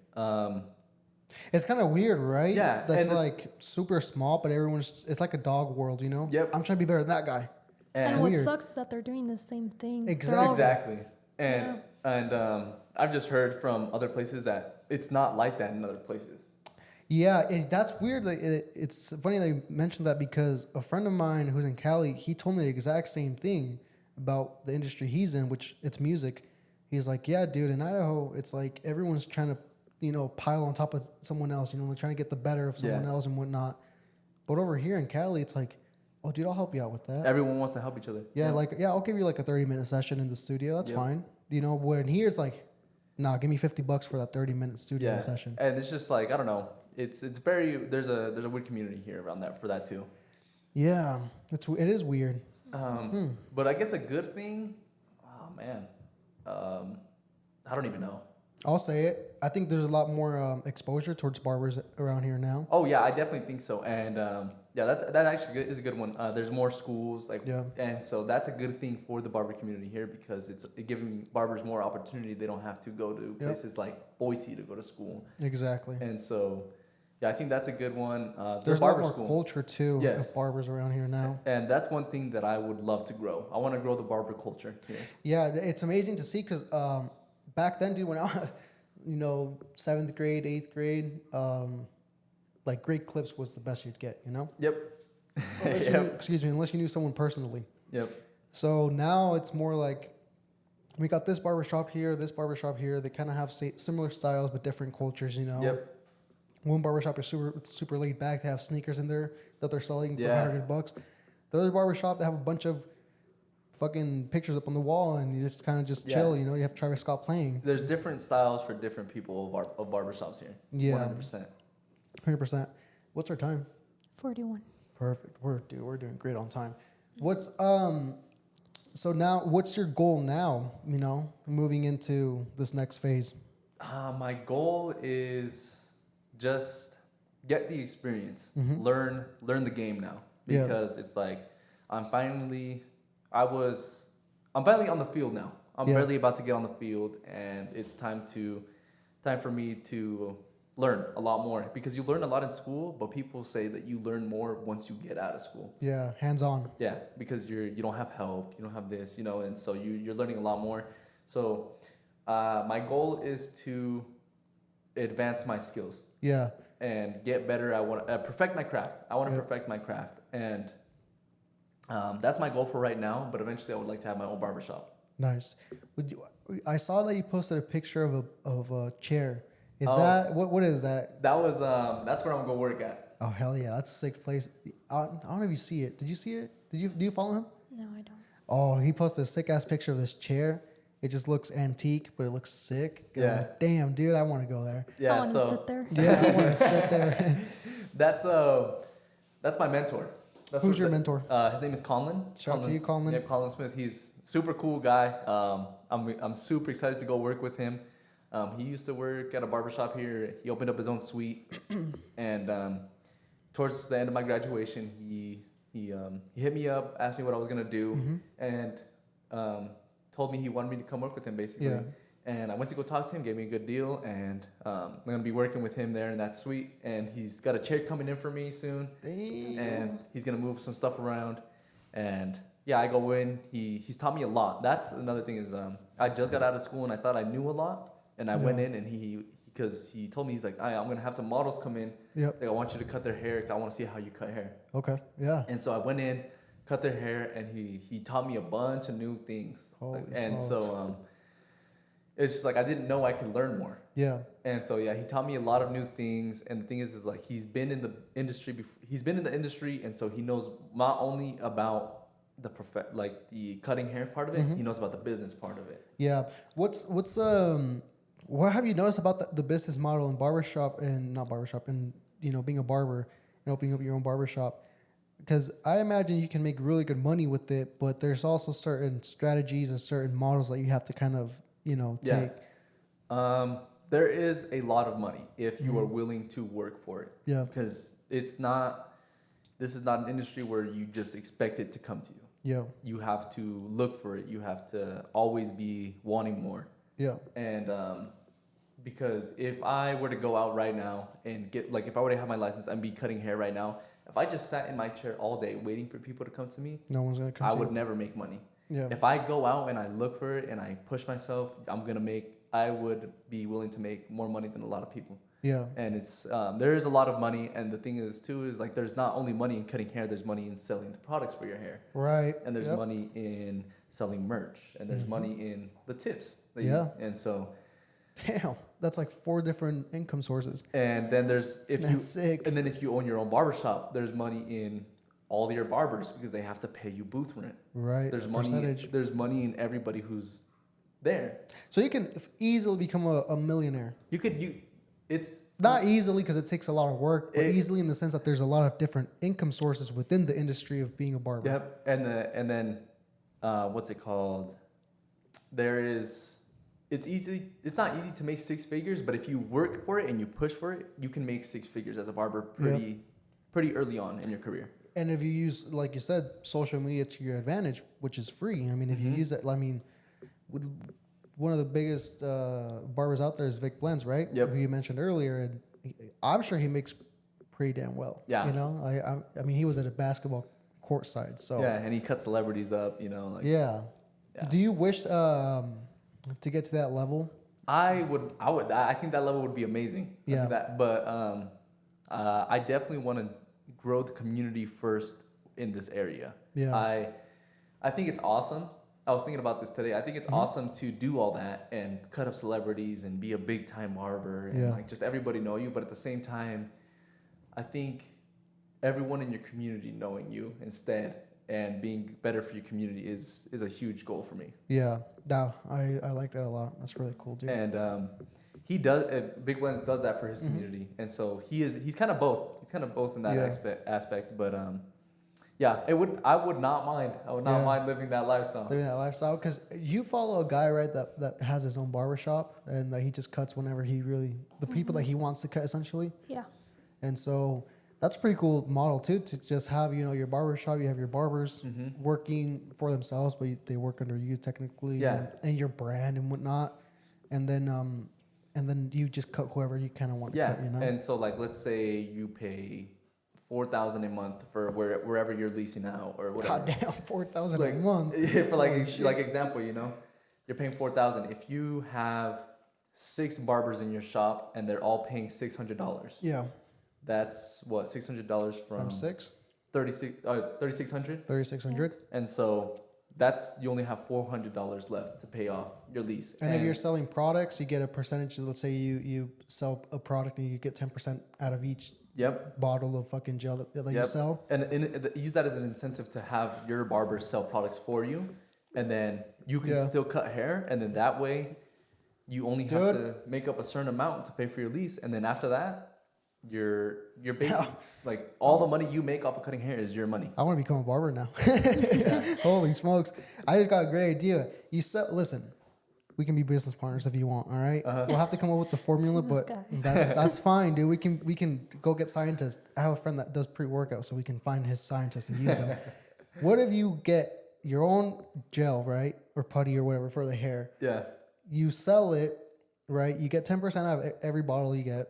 It's kind of weird, right? Yeah, That's like super small, but it's like a dog world, you know? Yep. I'm trying to be better than that guy. And what sucks is that they're doing the same thing. Exactly. And I've just heard from other places that it's not like that in other places. Yeah, and that's weird. Like, it's funny that you mentioned that because a friend of mine who's in Cali, he told me the exact same thing about the industry he's in, which it's music. He's like, yeah, dude, in Idaho, it's like everyone's trying to, pile on top of someone else, they're trying to get the better of someone else and whatnot. But over here in Cali, it's like, oh, dude, I'll help you out with that. Everyone wants to help each other. Yeah, I'll give you like a 30-minute session in the studio. That's fine. When here it's like, nah, give me $50 for that 30-minute studio session. And it's just like, I don't know. It's very, there's a weird community here around that for that too. Yeah, it is weird. But I guess a good thing, oh man, I don't even know. I'll say it. I think there's a lot more exposure towards barbers around here now. Oh yeah, I definitely think so. And that actually is a good one. There's more schools, and so that's a good thing for the barber community here because it's giving barbers more opportunity. They don't have to go to places like Boise to go to school. Exactly. And so, yeah, I think that's a good one. There's a lot more culture too of barbers around here now. And that's one thing that I would love to grow. I want to grow the barber culture here. Yeah, it's amazing to see because back then, dude, when I was, 7th grade, 8th grade, like great clips was the best you'd get, Yep. Unless you knew someone personally. Yep. So now it's more like we got this barbershop here, this barbershop here. They kind of have similar styles but different cultures, Yep. One barbershop is super laid back. They have sneakers in there that they're selling for $100. The other barbershop, they have a bunch of fucking pictures up on the wall and you just kind of chill, you have Travis Scott playing. There's different styles for different people of barbershops here. Yeah. 100%. What's our time? 41. Perfect. We're doing great on time. What's so now what's your goal now, moving into this next phase? My goal is just get the experience. Learn the game now because it's like I'm finally on the field now. I'm barely about to get on the field and it's time for me to learn a lot more because you learn a lot in school, but people say that you learn more once you get out of school. Yeah, hands-on. Yeah, because you don't have help, you don't have this, and so you're learning a lot more. So my goal is to advance my skills. Yeah. And get better. I want to perfect my craft. Perfect my craft, and that's my goal for right now. But eventually, I would like to have my own barbershop. Nice. I saw that you posted a picture of a chair. Is that what is that? That was that's where I'm gonna go work at. Oh hell yeah, that's a sick place. I don't know if you see it. Did you see it? Do you follow him? No, I don't. Oh, he posted a sick ass picture of this chair. It just looks antique, but it looks sick. Yeah. Damn, dude, I want to go there. Yeah. I want to sit there. Yeah, I want to sit there. That's my mentor. Who's your mentor? His name is Conlon. Shout out to you, Conlon. Yeah, Conlon Smith. He's super cool guy. I'm super excited to go work with him. He used to work at a barbershop here. He opened up his own suite, and towards the end of my graduation, he hit me up, asked me what I was gonna do, and told me he wanted me to come work with him basically. Yeah. And I went to go talk to him, gave me a good deal, and I'm gonna be working with him there in that suite. And he's got a chair coming in for me soon, and he's gonna move some stuff around. And yeah, I go in. He's taught me a lot. That's another thing is I just got out of school and I thought I knew a lot, and I went in and because he told me, he's like, I'm gonna have some models come in. Yep. Like, I want you to cut their hair. I want to see how you cut hair. Okay. Yeah. And so I went in, cut their hair, and he taught me a bunch of new things. Holy smokes. So it's just like I didn't know I could learn more. Yeah. And so yeah, he taught me a lot of new things. And the thing is like he's been in the industry before. He's been in the industry, and so he knows not only about the the cutting hair part of it. He knows about the business part of it. Yeah. What have you noticed about the business model in barbershop and not barbershop and being a barber and opening up your own barbershop? Because I imagine you can make really good money with it, but there's also certain strategies and certain models that you have to kind of take. Yeah. There is a lot of money if you are willing to work for it. Yeah. Because this is not an industry where you just expect it to come to you. Yeah. You have to look for it. You have to always be wanting more. Yeah. And because if I were to go out right now and if I were to have my license and be cutting hair right now, if I just sat in my chair all day waiting for people to come to me, no one's gonna come. I would never make money. Yeah. If I go out and I look for it and I push myself, I would be willing to make more money than a lot of people. Yeah. And it's there is a lot of money, and the thing is too is like there's not only money in cutting hair, there's money in selling the products for your hair. Right. And there's money in selling merch, and there's money in the tips. And so, damn, that's like 4 different income sources. And then sick. And then if you own your own barbershop, there's money in all your barbers because they have to pay you booth rent. Right. There's money. Percentage. There's money in everybody who's there. So you can easily become a millionaire. It's not easily because it takes a lot of work, but easily in the sense that there's a lot of different income sources within the industry of being a barber. Yep. And then what's it called? It's not easy to make 6 figures, but if you work for it and you push for it, you can make 6 figures as a barber pretty early on in your career. And if you use, like you said, social media to your advantage, which is free. I mean, if you use it, one of the biggest barbers out there is Vic Blends, right? Yep. Who you mentioned earlier, and I'm sure he makes pretty damn well. Yeah. You know, I mean, he was at a basketball court side, so yeah, and he cuts celebrities up. You know, like yeah. Do you wish to get to that level? I would. I think that level would be amazing. Yeah. But I definitely want to grow the community first in this area. Yeah. I think it's awesome. I was thinking about this today. I think it's awesome to do all that and cut up celebrities and be a big time barber and like just everybody know you. But at the same time, I think everyone in your community knowing you instead and being better for your community is a huge goal for me. Yeah. No, I like that a lot. That's really cool, dude. And he does. Big Lens does that for his community, and so he's kind of both. He's kind of both in that aspect. But yeah, I would not mind. I would not mind living that lifestyle. Living that lifestyle, because you follow a guy, right, that has his own barbershop and that he just cuts whenever the people that he wants to cut, essentially. Yeah. And so that's a pretty cool model too, to just have, your barbershop, you have your barbers working for themselves, but they work under you technically, and your brand and whatnot. And then you just cut whoever you kind of want to cut, And so like, let's say you pay $4,000 a month for wherever you're leasing out or whatever. Goddamn, $4,000 a month. For like example, you're paying $4,000. If you have 6 barbers in your shop and they're all paying $600. Yeah. That's what, $600 from 6? 3,600. 3,600. And so you only have $400 left to pay off your lease. And if you're selling products, you get a percentage. Let's say you sell a product and you get 10% out of each bottle of fucking gel that you sell. And use that as an incentive to have your barber sell products for you, and then you can still cut hair, and then that way you only have to make up a certain amount to pay for your lease, and then after that you're basically like all the money you make off of cutting hair is your money. I want to become a barber now. Holy smokes. I just got a great idea. Listen, we can be business partners if you want, all right? We'll have to come up with the formula, but that's fine, dude. We can go get scientists. I have a friend that does pre-workout, so we can find his scientists and use them. What if you get your own gel, right? Or putty or whatever for the hair. Yeah. You sell it, right? You get 10% out of every bottle you get.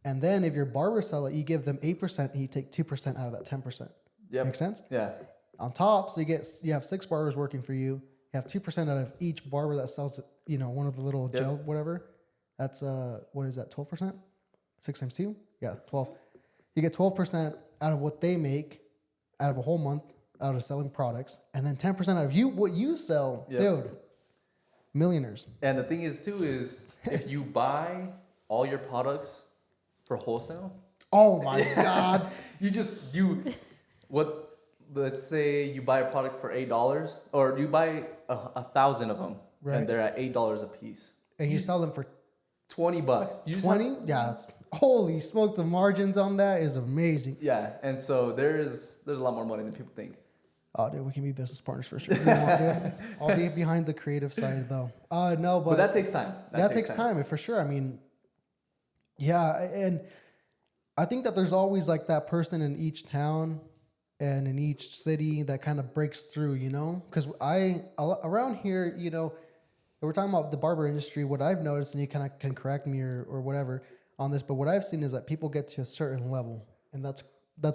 And then if your barber sell it, you give them 8% and you take 2% out of that 10%. Yeah. Make sense? Yeah. On top, so you have 6 barbers working for you. You have 2% out of each barber that sells, one of the little gel, whatever. That's, what is that, 12%? 6 times 2? Yeah, 12. You get 12% out of what they make out of a whole month out of selling products. And then 10% out of what you sell. Dude, millionaires. And the thing is, too, is if you buy all your products for wholesale. Oh, my God. Let's say you buy a product for $8, or you buy 1,000 of them, and they're at $8 a piece. And you sell them for $20. 20? Yeah, holy smokes, the margins on that is amazing. Yeah, and so there's a lot more money than people think. Oh, dude, we can be business partners for sure. I'll be behind the creative side, though. No, but that takes time. That takes time, for sure. I mean, yeah, and I think that there's always like that person in each town and in each city that kind of breaks through, because around here, we're talking about the barber industry. What I've noticed, and you kind of can correct me or whatever on this, but what I've seen is that people get to a certain level, and that's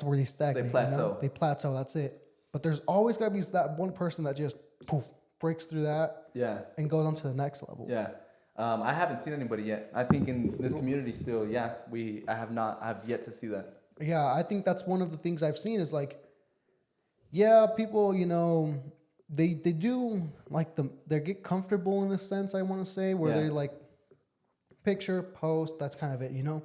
where they stagnate. They plateau. You know? They plateau. That's it. But there's always got to be that one person that just poof, breaks through that. Yeah. And goes on to the next level. Yeah. I haven't seen anybody yet. I think in this community still, I have yet to see that. Yeah, I think that's one of the things I've seen is like, yeah, people, you know, they do like they get comfortable in a sense, I want to say, where they like picture, post, that's kind of it, you know,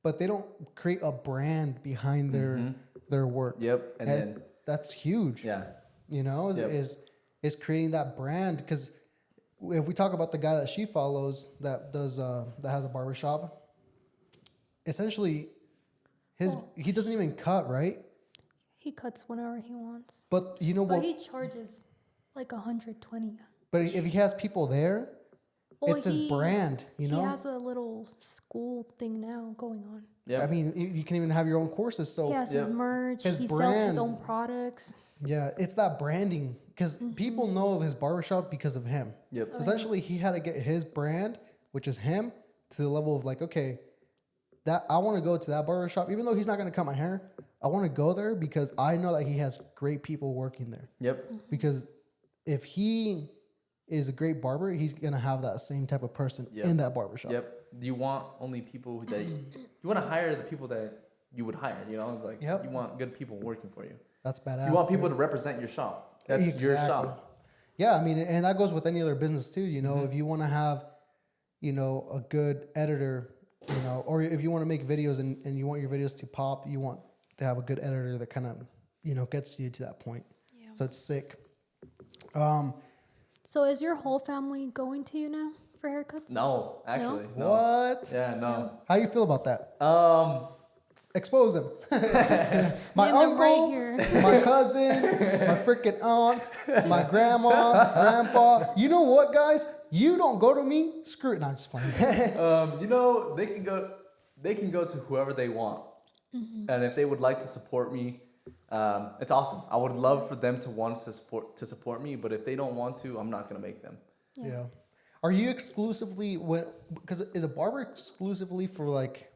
but they don't create a brand behind their work. Yep. And then that's huge. Yeah. You know, is creating that brand, because if we talk about the guy that she follows that does that has a barbershop, essentially he doesn't even cut, right? He cuts whenever he wants. But you know what? But he charges like 120. But if he has people there, it's his brand, you know? He has a little school thing now going on. Yeah. I mean, you can even have your own courses. So he has his merch. His he brand. sells his own products. Yeah, it's that branding, because people know of his barbershop because of him. Yep. So essentially, he had to get his brand, which is him, to the level of like, okay, that I want to go to that barbershop, even though he's not going to cut my hair. I want to go there because I know that he has great people working there. Yep. Because if he is a great barber, he's going to have that same type of person in that barbershop. Yep. Do you want only people that you want to hire the people that you would hire? You know, it's like you want good people working for you. That's badass. You want people to represent your shop. That's your shop. Yeah, I mean, and that goes with any other business too. You know, if you want to have, you know, a good editor, you know, or if you want to make videos and you want your videos to pop, you want to have a good editor that kind of, you know, gets you to that point. Yeah. So it's sick. So is your whole family going to you now for haircuts? No, actually. No? What? Yeah, no. How do you feel about that? Expose him. My uncle, my cousin, my freaking aunt, my grandma, grandpa. You know what, guys? You don't go to me. Screw it. No, I'm just playing. You know, they can go to whoever they want. And if they would like to support me, it's awesome. I would love for them to support me, but if they don't want to, I'm not going to make them. Yeah. Are you exclusively, because is a barber exclusively for like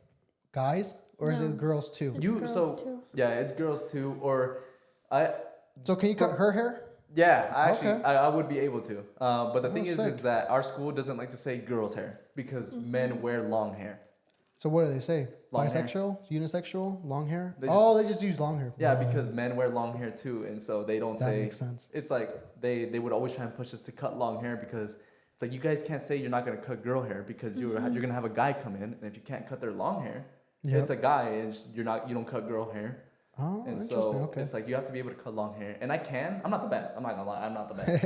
guys? Or is it girls too? It's girls too. Yeah, it's girls too. So can you cut her hair? Yeah, I would be able to. But the thing is that our school doesn't like to say girls' hair because men wear long hair. So what do they say? Long bisexual, unisex, long hair? They just use long hair. Yeah, because men wear long hair too, and so they don't say. That makes sense. It's like they would always try and push us to cut long hair because it's like you guys can't say you're not gonna cut girl hair because you're gonna have a guy come in, and if you can't cut their long hair. Yep. It's a guy, and you don't cut girl hair. Oh, and interesting. So okay. It's like you have to be able to cut long hair, and I can. I'm not the best. I'm not gonna lie. I'm not the best.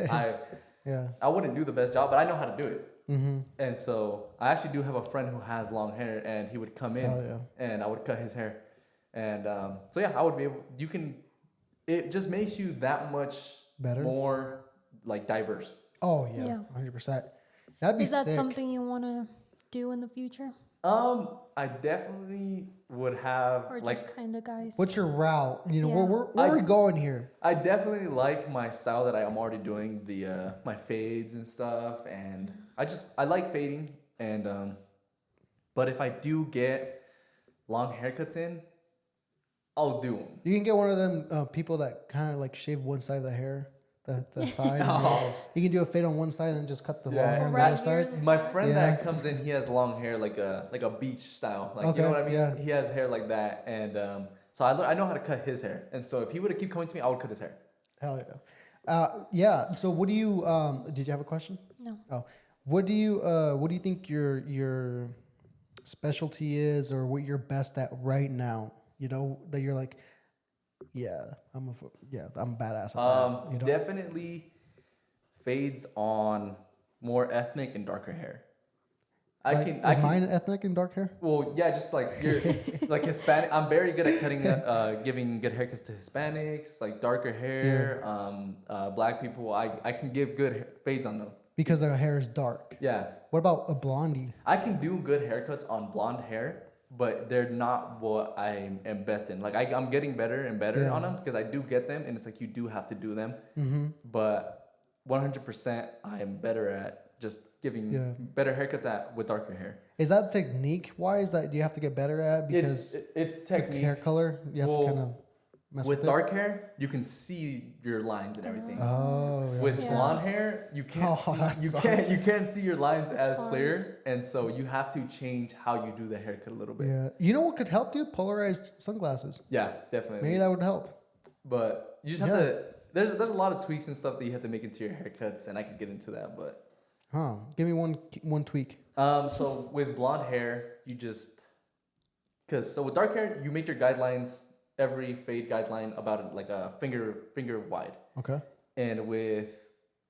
I wouldn't do the best job, but I know how to do it. And so I actually do have a friend who has long hair, and he would come in, and I would cut his hair, and so I would be able. You can. It just makes you that much better, more like diverse. Oh yeah, 100%. That'd be. Is that sick. something you want to do in the future? I definitely would have or just kind of guys. What's your route? You know, where are we going here? I definitely like my style that I'm already doing, the my fades and stuff, and I like fading, and but if I do get long haircuts in, I'll do them. You can get one of them people that kind of like shave one side of the hair. The side. You can do a fade on one side and just cut the long hair on the other side. My friend that comes in, he has long hair like a beach style. Like you know what I mean? Yeah. He has hair like that, and so I know how to cut his hair. And so if he would keep coming to me, I would cut his hair. Hell yeah. Yeah. So what do you did you have a question? No. Oh. What do you think your specialty is, or what you're best at right now? You know, that you're like, I'm a badass at that. You know? Definitely fades on more ethnic and darker hair. I can mine ethnic and dark hair? Well, yeah, just like you're like Hispanic. I'm very good at cutting giving good haircuts to Hispanics, like darker hair, black people. I can give good fades on them. Because their hair is dark. Yeah. What about a blondie? I can do good haircuts on blonde hair, but they're not what I am best in. Like I'm getting better and better on them because I do get them, and it's like you do have to do them. But 100%, I am better at just giving better haircuts with darker hair. Is that technique wise that you have to get better at? Because it's technique. Hair color, you have to kind of mess with dark hair, you can see your lines and everything. Oh, yeah. With blonde hair, you can't you can't see your lines as clear, and so you have to change how you do the haircut a little bit. Yeah, you know what could help, dude? Polarized sunglasses. Yeah, definitely. Maybe that would help. But you just have to. There's a lot of tweaks and stuff that you have to make into your haircuts, and I can get into that, but. Give me one tweak. So with blonde hair, you just so with dark hair, you make your guidelines, every fade guideline about like a finger wide. Okay. And with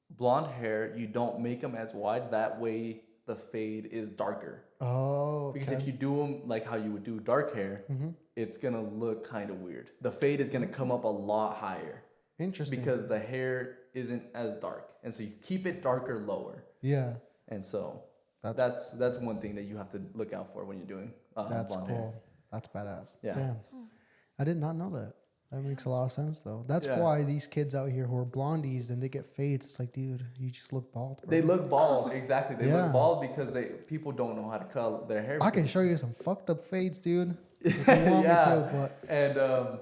blonde hair, you don't make them as wide. That way, the fade is darker. Oh. Okay. Because if you do them like how you would do dark hair, it's gonna look kind of weird. The fade is gonna come up a lot higher. Interesting. Because the hair isn't as dark, and so you keep it darker lower. Yeah. And so that's one thing that you have to look out for when you're doing that's blonde cool. hair. That's badass. Yeah. Damn. I did not know that. That makes a lot of sense though. That's why these kids out here who are blondies and they get fades, it's like, dude, you just look bald, bro. They look bald, exactly. They look bald because people don't know how to cut their hair. I can show you some fucked up fades, dude. If you want me to, but and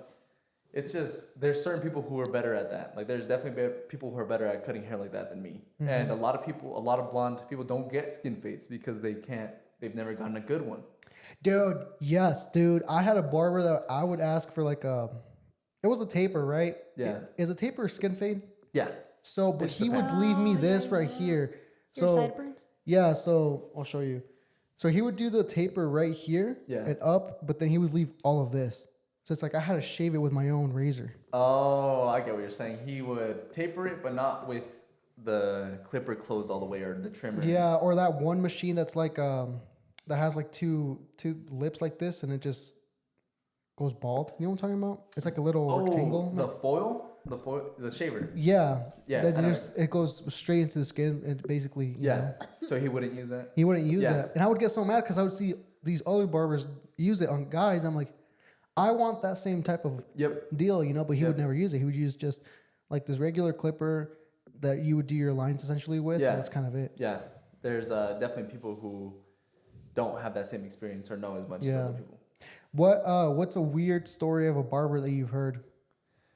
it's just there's certain people who are better at that. Like there's definitely people who are better at cutting hair like that than me. And a lot of blonde people don't get skin fades because they've never gotten a good one. Dude, yes, dude. I had a barber that I would ask for like it was a taper, right? Yeah. Is a taper a skin fade? Yeah. So, but he would leave me this right here. Your So sideburns? yeah, so I'll show you. So he would do the taper right here and up, but then he would leave all of this. So it's like I had to shave it with my own razor. Oh, I get what you're saying. He would taper it, but not with the clipper closed all the way or the trimmer. Yeah, or that one machine that's like that has like two lips like this, and it just goes bald. You know what I'm talking about? It's like a little rectangle. The shaver. Yeah. Yeah. That it goes straight into the skin and basically. You know, so he wouldn't use that. he wouldn't use that, and I would get so mad because I would see these other barbers use it on guys. I'm like, I want that same type of deal, you know, but he would never use it. He would use just like this regular clipper that you would do your lines essentially with. Yeah. And that's kind of it. Yeah. There's definitely people who don't have that same experience or know as much as other people. What's a weird story of a barber that you've heard?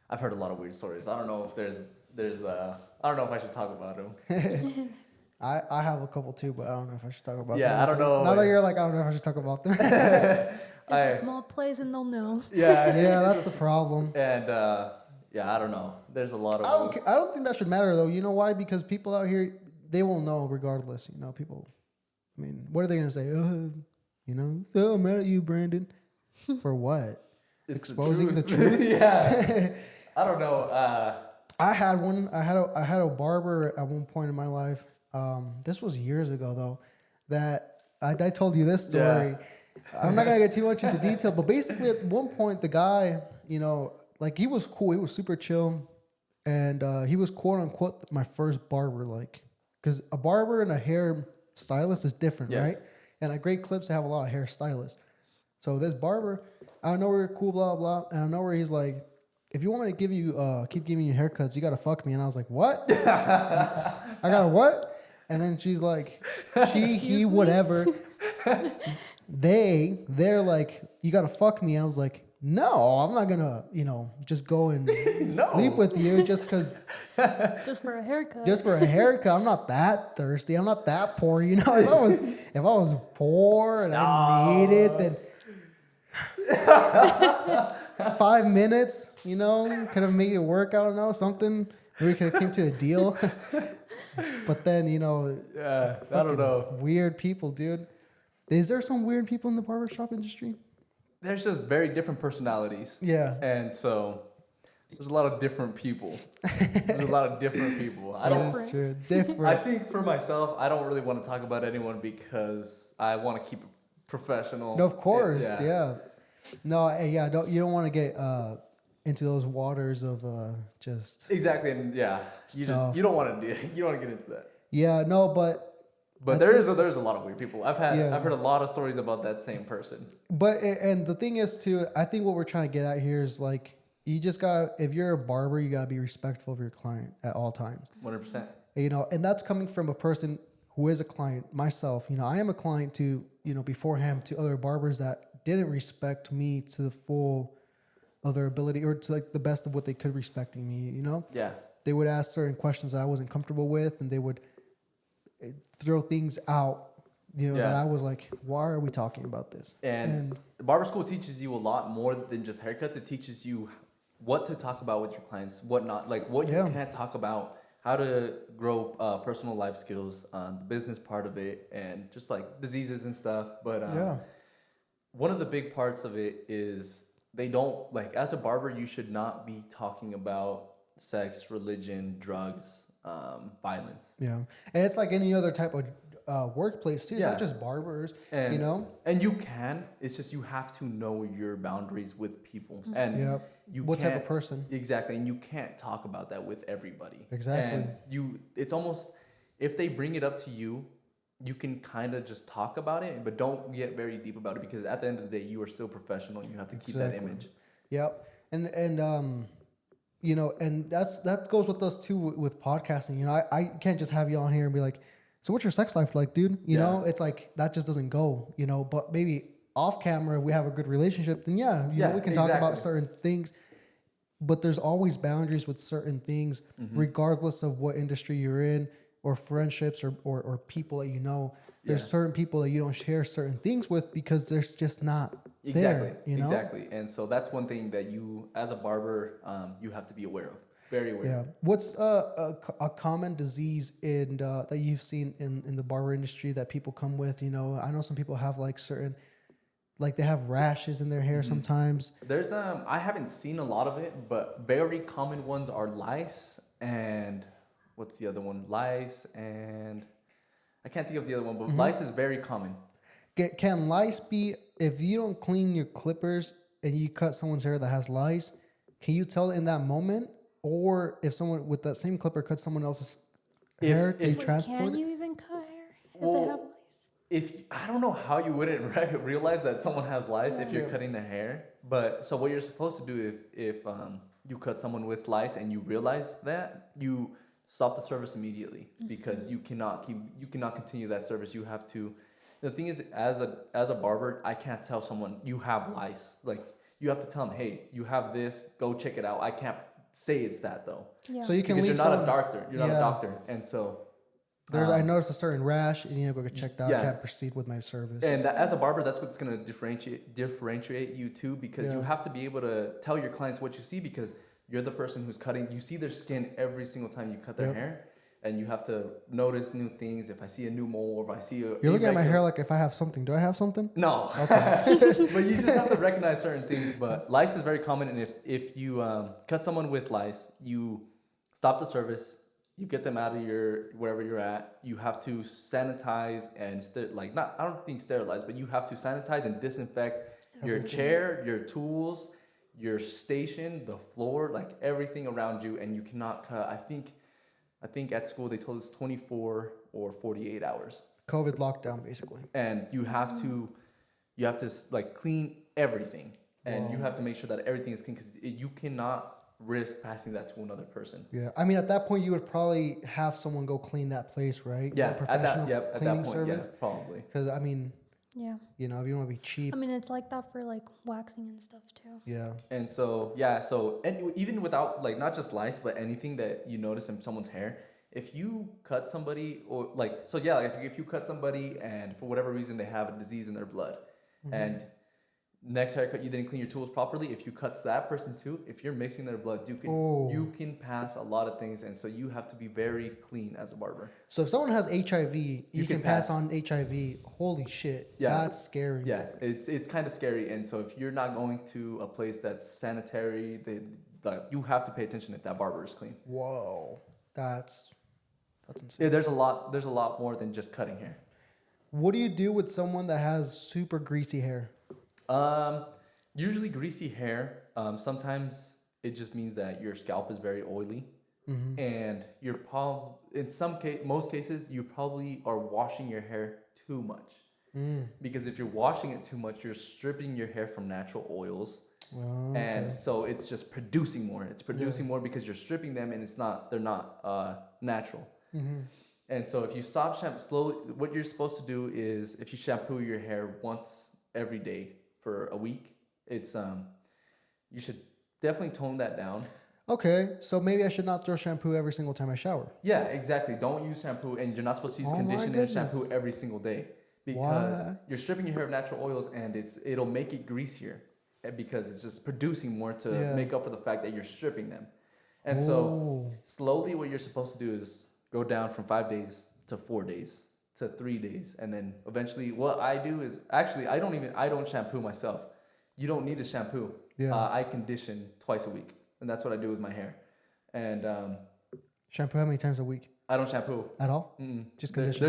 I've heard a lot of weird stories. I don't know if there's I don't know if I should talk about them. I have a couple too, but I don't know if I should talk about them. Yeah, I don't know. Now that you're like, I don't know if I should talk about them. It's a small place and they'll know. Yeah, that's the problem. And I don't know. There's a lot of. I don't think that should matter though. You know why? Because people out here, they will know regardless. You know, people. I mean, what are they gonna say? You know, I'm mad at you, Brandon. For what? It's exposing the truth. Yeah. I don't know. I had one. I had a barber at one point in my life. This was years ago though. That I told you this story. Yeah. I'm not gonna get too much into detail, but basically at one point the guy, you know, like he was cool. He was super chill, and he was quote unquote my first barber. Like, because a barber and a hair stylist is different, right? And at Great Clips, they have a lot of hair stylists. So this barber, I know we're cool, blah blah, and I know where he's like, if you want me to give you keep giving you haircuts, you gotta fuck me. And I was like, what? I gotta what? And then she's like, he, whatever. They're like, you gotta fuck me. I was like, no, I'm not gonna, you know, just go and sleep with you just because. Just for a haircut. Just for a haircut. I'm not that thirsty. I'm not that poor. You know, if I was poor and I needed, then 5 minutes, you know, could have made it work. I don't know, something. We could have came to a deal. But then, you know, I don't know. Weird people, dude. Is there some weird people in the barbershop industry? There's just very different personalities. Yeah. And so there's a lot of different people. There's a lot of different people. That's true. Different. I think for myself, I don't really want to talk about anyone because I want to keep it professional. No, of course. Yeah. No, yeah. You don't want to get into those waters of just exactly. And you don't want to get into that. Yeah. No, but there's a lot of weird people. I've heard a lot of stories about that same person. But and the thing is too, I think what we're trying to get at here is like you just got, if you're a barber, you gotta be respectful of your client at all times. 100%. You know, and that's coming from a person who is a client, myself, I am a client to, beforehand to other barbers that didn't respect me to the full of their ability or to like the best of what they could respecting me, Yeah. They would ask certain questions that I wasn't comfortable with, and they would throw things out, that I was like, why are we talking about this? And barber school teaches you a lot more than just haircuts. It teaches you what to talk about with your clients, what not, like what you can't talk about, how to grow personal life skills, the business part of it, and just like diseases and stuff. But one of the big parts of it is they don't, like, as a barber, you should not be talking about sex, religion, drugs, violence. Yeah. And it's like any other type of workplace too. It's not just barbers, And you can, it's just you have to know your boundaries with people. And what type of person. Exactly. And you can't talk about that with everybody. Exactly. And it's almost, if they bring it up to you, you can kind of just talk about it, but don't get very deep about it, because at the end of the day, you are still professional. You have to keep that image. Yep. And and that goes with us too with podcasting. I can't just have you on here and be like, so what's your sex life like, dude? You know, it's like, that just doesn't go, but maybe off camera, if we have a good relationship, then we can talk about certain things, but there's always boundaries with certain things, regardless of what industry you're in, or friendships or people that there's certain people that you don't share certain things with because there's just not there. Exactly. And so that's one thing that you, as a barber, you have to be aware of. Very aware. Yeah. What's a common disease that you've seen in the barber industry that people come with? I know some people have like certain, like they have rashes in their hair sometimes. There's I haven't seen a lot of it, but very common ones are lice and what's the other one? Lice and I can't think of the other one, but lice is very common. Can lice be, if you don't clean your clippers and you cut someone's hair that has lice, can you tell in that moment? Or if someone with that same clipper cuts someone else's hair, they transport it? Can you even cut hair if they have lice? I don't know how you wouldn't realize that someone has lice if you're cutting their hair. But so what you're supposed to do if you cut someone with lice and you realize that, you stop the service immediately, because you cannot continue that service. You have to. The thing is, as a barber, I can't tell someone you have lice. Like, you have to tell them, hey, you have this. Go check it out. I can't say it's that though. Yeah. So you can because leave you're not a doctor. You're not a doctor, and so. I noticed a certain rash, and go get checked out. I can't proceed with my service. And as a barber, that's what's going to differentiate you too, because you have to be able to tell your clients what you see, because you're the person who's cutting. You see their skin every single time you cut their hair, and you have to notice new things. If I see a new mole, or if I see you're looking at my hair like if I have something. Do I have something? No. Okay. But you just have to recognize certain things. But lice is very common, and if you cut someone with lice, you stop the service. You get them out of wherever you're at. You have to sanitize and I don't think sterilize, but you have to sanitize and disinfect your chair, your tools, your station, the floor, like everything around you, and you cannot cut. I think at school they told us 24 or 48 hours. COVID lockdown, basically. And you have to like clean everything, and you have to make sure that everything is clean, because you cannot risk passing that to another person. Yeah, I mean, at that point, you would probably have someone go clean that place, right? Yeah, at that point, service. Yeah, probably. Because I mean, yeah, if you want to be cheap. I mean, it's like that for like waxing and stuff too. Yeah. And so and even without like not just lice, but anything that you notice in someone's hair, if you cut somebody if you cut somebody and for whatever reason they have a disease in their blood, and next haircut you didn't clean your tools properly, if you cut that person too, if you're mixing their blood, you can pass a lot of things, and so you have to be very clean as a barber. So if someone has HIV, you can pass on HIV. Holy shit, that's scary. Yes, it's kind of scary, and so if you're not going to a place that's sanitary, you have to pay attention if that barber is clean. Whoa, that's insane. Yeah, there's a lot more than just cutting hair. What do you do with someone that has super greasy hair? Usually greasy hair. Sometimes it just means that your scalp is very oily, and you're probably most cases you probably are washing your hair too much. Because if you're washing it too much, you're stripping your hair from natural oils, and so it's just producing more. It's producing more because you're stripping them, and they're not natural. And so if you stop slowly, what you're supposed to do is if you shampoo your hair once every day for a week, it's you should definitely tone that down. Okay, so maybe I should not throw shampoo every single time I shower. Yeah, exactly. Don't use shampoo, and you're not supposed to use conditioner and shampoo every single day because you're stripping your hair of natural oils, and it'll make it greasier because it's just producing more to make up for the fact that you're stripping them. And so slowly, what you're supposed to do is go down from 5 days to 4 days to 3 days, and then eventually, what I do is actually I don't shampoo myself. You don't need a shampoo. Yeah. I condition twice a week. And that's what I do with my hair. And shampoo how many times a week? I don't shampoo at all. Just condition.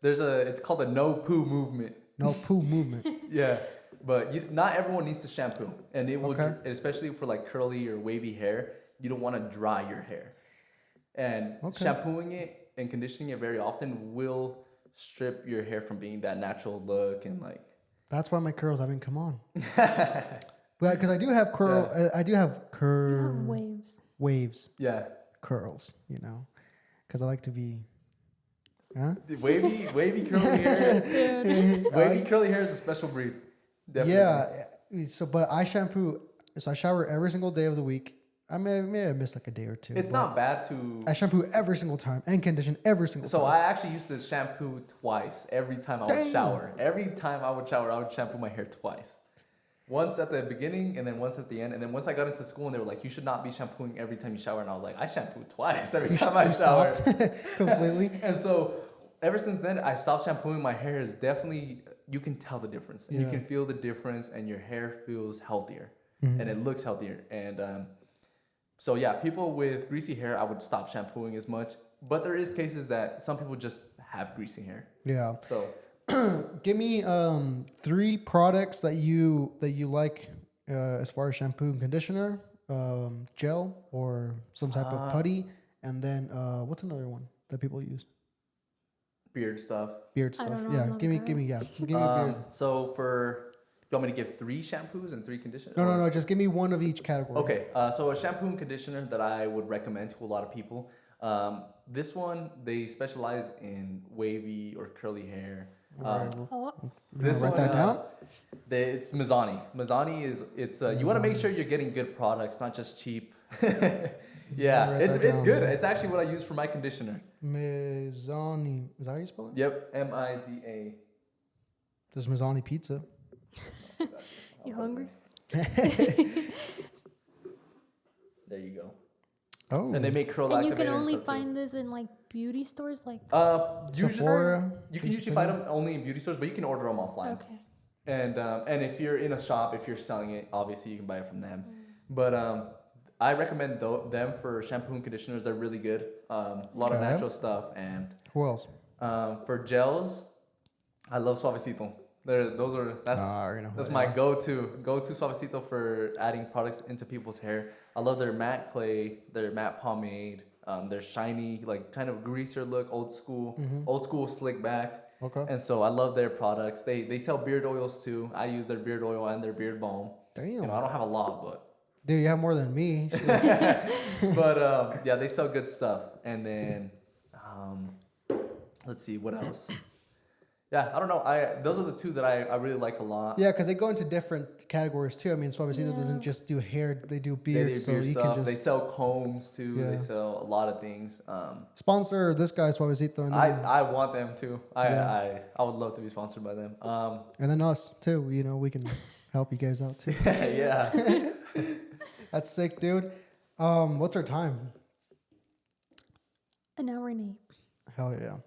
There's a it's called the no poo movement. No poo movement. Yeah, but not everyone needs to shampoo, and it will especially for like curly or wavy hair. You don't want to dry your hair, and shampooing it and conditioning it very often will strip your hair from being that natural look and like. That's why my curls haven't come on. But because I do have curl, I do have waves. Waves. Yeah. Curls, because I like to be. Huh? Wavy curly hair. Wavy curly hair is a special breed. Definitely. Yeah. So, but I shampoo. So I shower every single day of the week. I may miss like a day or two. It's not bad to. I shampoo every single time and condition every single time. So I actually used to shampoo twice every time I would shower. Every time I would shower, I would shampoo my hair twice. Once at the beginning and then once at the end. And then once I got into school and they were like, you should not be shampooing every time you shower. And I was like, I shampoo twice every time I shower. Completely. And so ever since then, I stopped shampooing. My hair is definitely, you can tell the difference. And you can feel the difference and your hair feels healthier. And it looks healthier. And so yeah, people with greasy hair, I would stop shampooing as much. But there is cases that some people just have greasy hair. Yeah. So give me 3 products that you like as far as shampoo and conditioner, gel or some type of putty, and then what's another one that people use? Beard stuff. Beard stuff. Yeah. Give me beard. So you want me to give 3 shampoos and 3 conditioners? No. Just give me one of each category. Okay. So a shampoo and conditioner that I would recommend to a lot of people. This one, they specialize in wavy or curly hair. This write that down. It's Mizani. Mizani is you want to make sure you're getting good products, not just cheap. Yeah, it's good. It's actually what I use for my conditioner. Mizani. Is that how you spell it? Yep, Miza. There's Mizani pizza. You hungry? There you go. Oh. And they make curl activator. And you can only find this in like beauty stores, like Sephora. You can usually find them only in beauty stores, but you can order them offline. Okay. And if you're in a shop, if you're selling it, obviously you can buy it from them. But I recommend them for shampoo and conditioners. They're really good. A lot of natural stuff. And who else? For gels, I love Suavecito. That's my go-to Suavecito for adding products into people's hair. I love their matte clay, their matte pomade, their shiny, like kind of greaser look, old school slick back. Okay. And so I love their products. They sell beard oils too. I use their beard oil and their beard balm. Damn. I don't have a lot, but dude, you have more than me. But yeah, they sell good stuff. And then let's see what else. Yeah, I don't know. Those are the 2 that I really like a lot. Yeah, because they go into different categories too. I mean, Suavecito doesn't just do hair; they do beards. They sell combs too. Yeah. They sell a lot of things. Sponsor this guy Suavecito. And then, I want them too. I would love to be sponsored by them. And then us too. We can help you guys out too. Yeah. That's sick, dude. What's our time? 1 hour and 8. Hell yeah.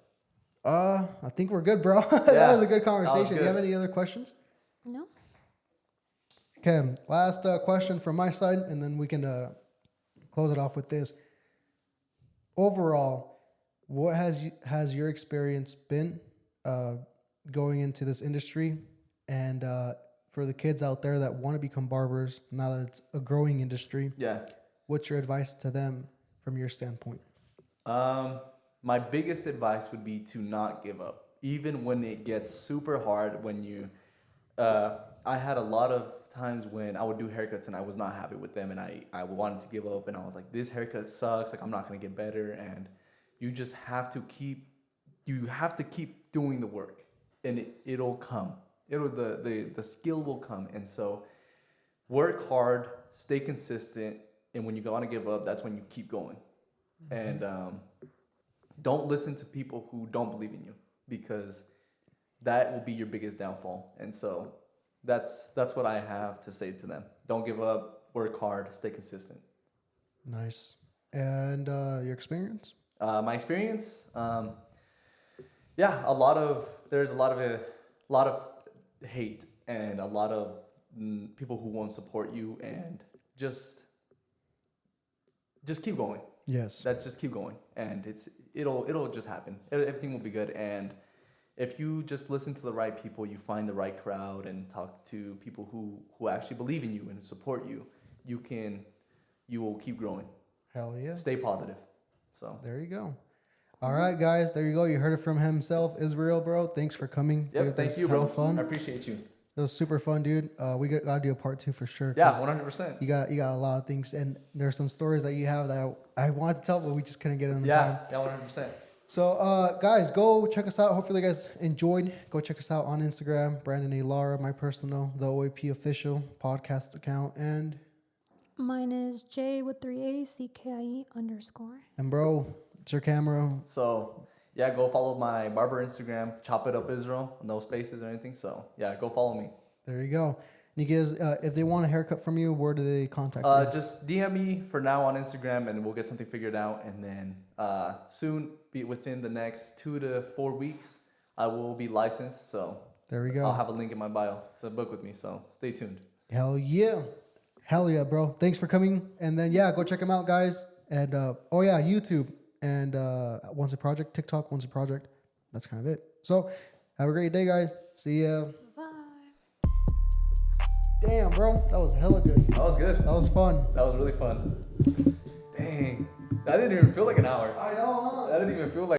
I think we're good, bro. That was a good conversation. Do you have any other questions? No. Okay, last question from my side, and then we can close it off with this. Overall, what has your experience been going into this industry, and for the kids out there that want to become barbers now that it's a growing industry? Yeah. What's your advice to them from your standpoint? My biggest advice would be to not give up, even when it gets super hard. When I had a lot of times when I would do haircuts and I was not happy with them, and I wanted to give up, and I was like, this haircut sucks, like I'm not gonna get better. And You just have to keep doing the work, and it'll come. The skill will come. And so work hard, stay consistent, and when you want to give up, that's when you keep going. And don't listen to people who don't believe in you, because that will be your biggest downfall. And so that's what I have to say to them. Don't give up, work hard, stay consistent. Nice. And your experience? My experience, there's a lot of hate and a lot of people who won't support you, and just keep going. Yes. Just keep going, and it'll just happen. Everything will be good. And if you just listen to the right people, you find the right crowd and talk to people who actually believe in you and support you, you will keep growing. Hell yeah. Stay positive. So there you go. All right, guys. There you go. You heard it from himself, Israel, bro. Thanks for coming. Yep, dude, thank you, bro. Fun. I appreciate you. It was super fun, dude. We gotta do a part 2 for sure. Yeah, 100%. You got a lot of things, and there's some stories that you have that I wanted to tell, but we just couldn't get in the time. Yeah, 100%. So, guys, go check us out. Hopefully, you guys enjoyed. Go check us out on Instagram, Brandon A. Lara, my personal, the OAP official podcast account, and mine is J with 3 A's, CKIE _. And bro, it's your camera. So yeah, go follow my barber Instagram, Chopitupisrael, no spaces or anything. So yeah, go follow me. There you go. And you guys, if they want a haircut from you, where do they contact you? Just DM me for now on Instagram, and we'll get something figured out. And then soon, within the next 2 to 4 weeks, I will be licensed. So there we go. I'll have a link in my bio to book with me. So stay tuned. Hell yeah. Hell yeah, bro. Thanks for coming. And then, yeah, go check them out, guys. And, YouTube. And Once a Project, TikTok, Once a Project. That's kind of it. So, have a great day, guys. See ya. Bye. Damn, bro. That was hella good. That was good. That was fun. That was really fun. Dang. That didn't even feel like an hour. I know, huh? That didn't even feel like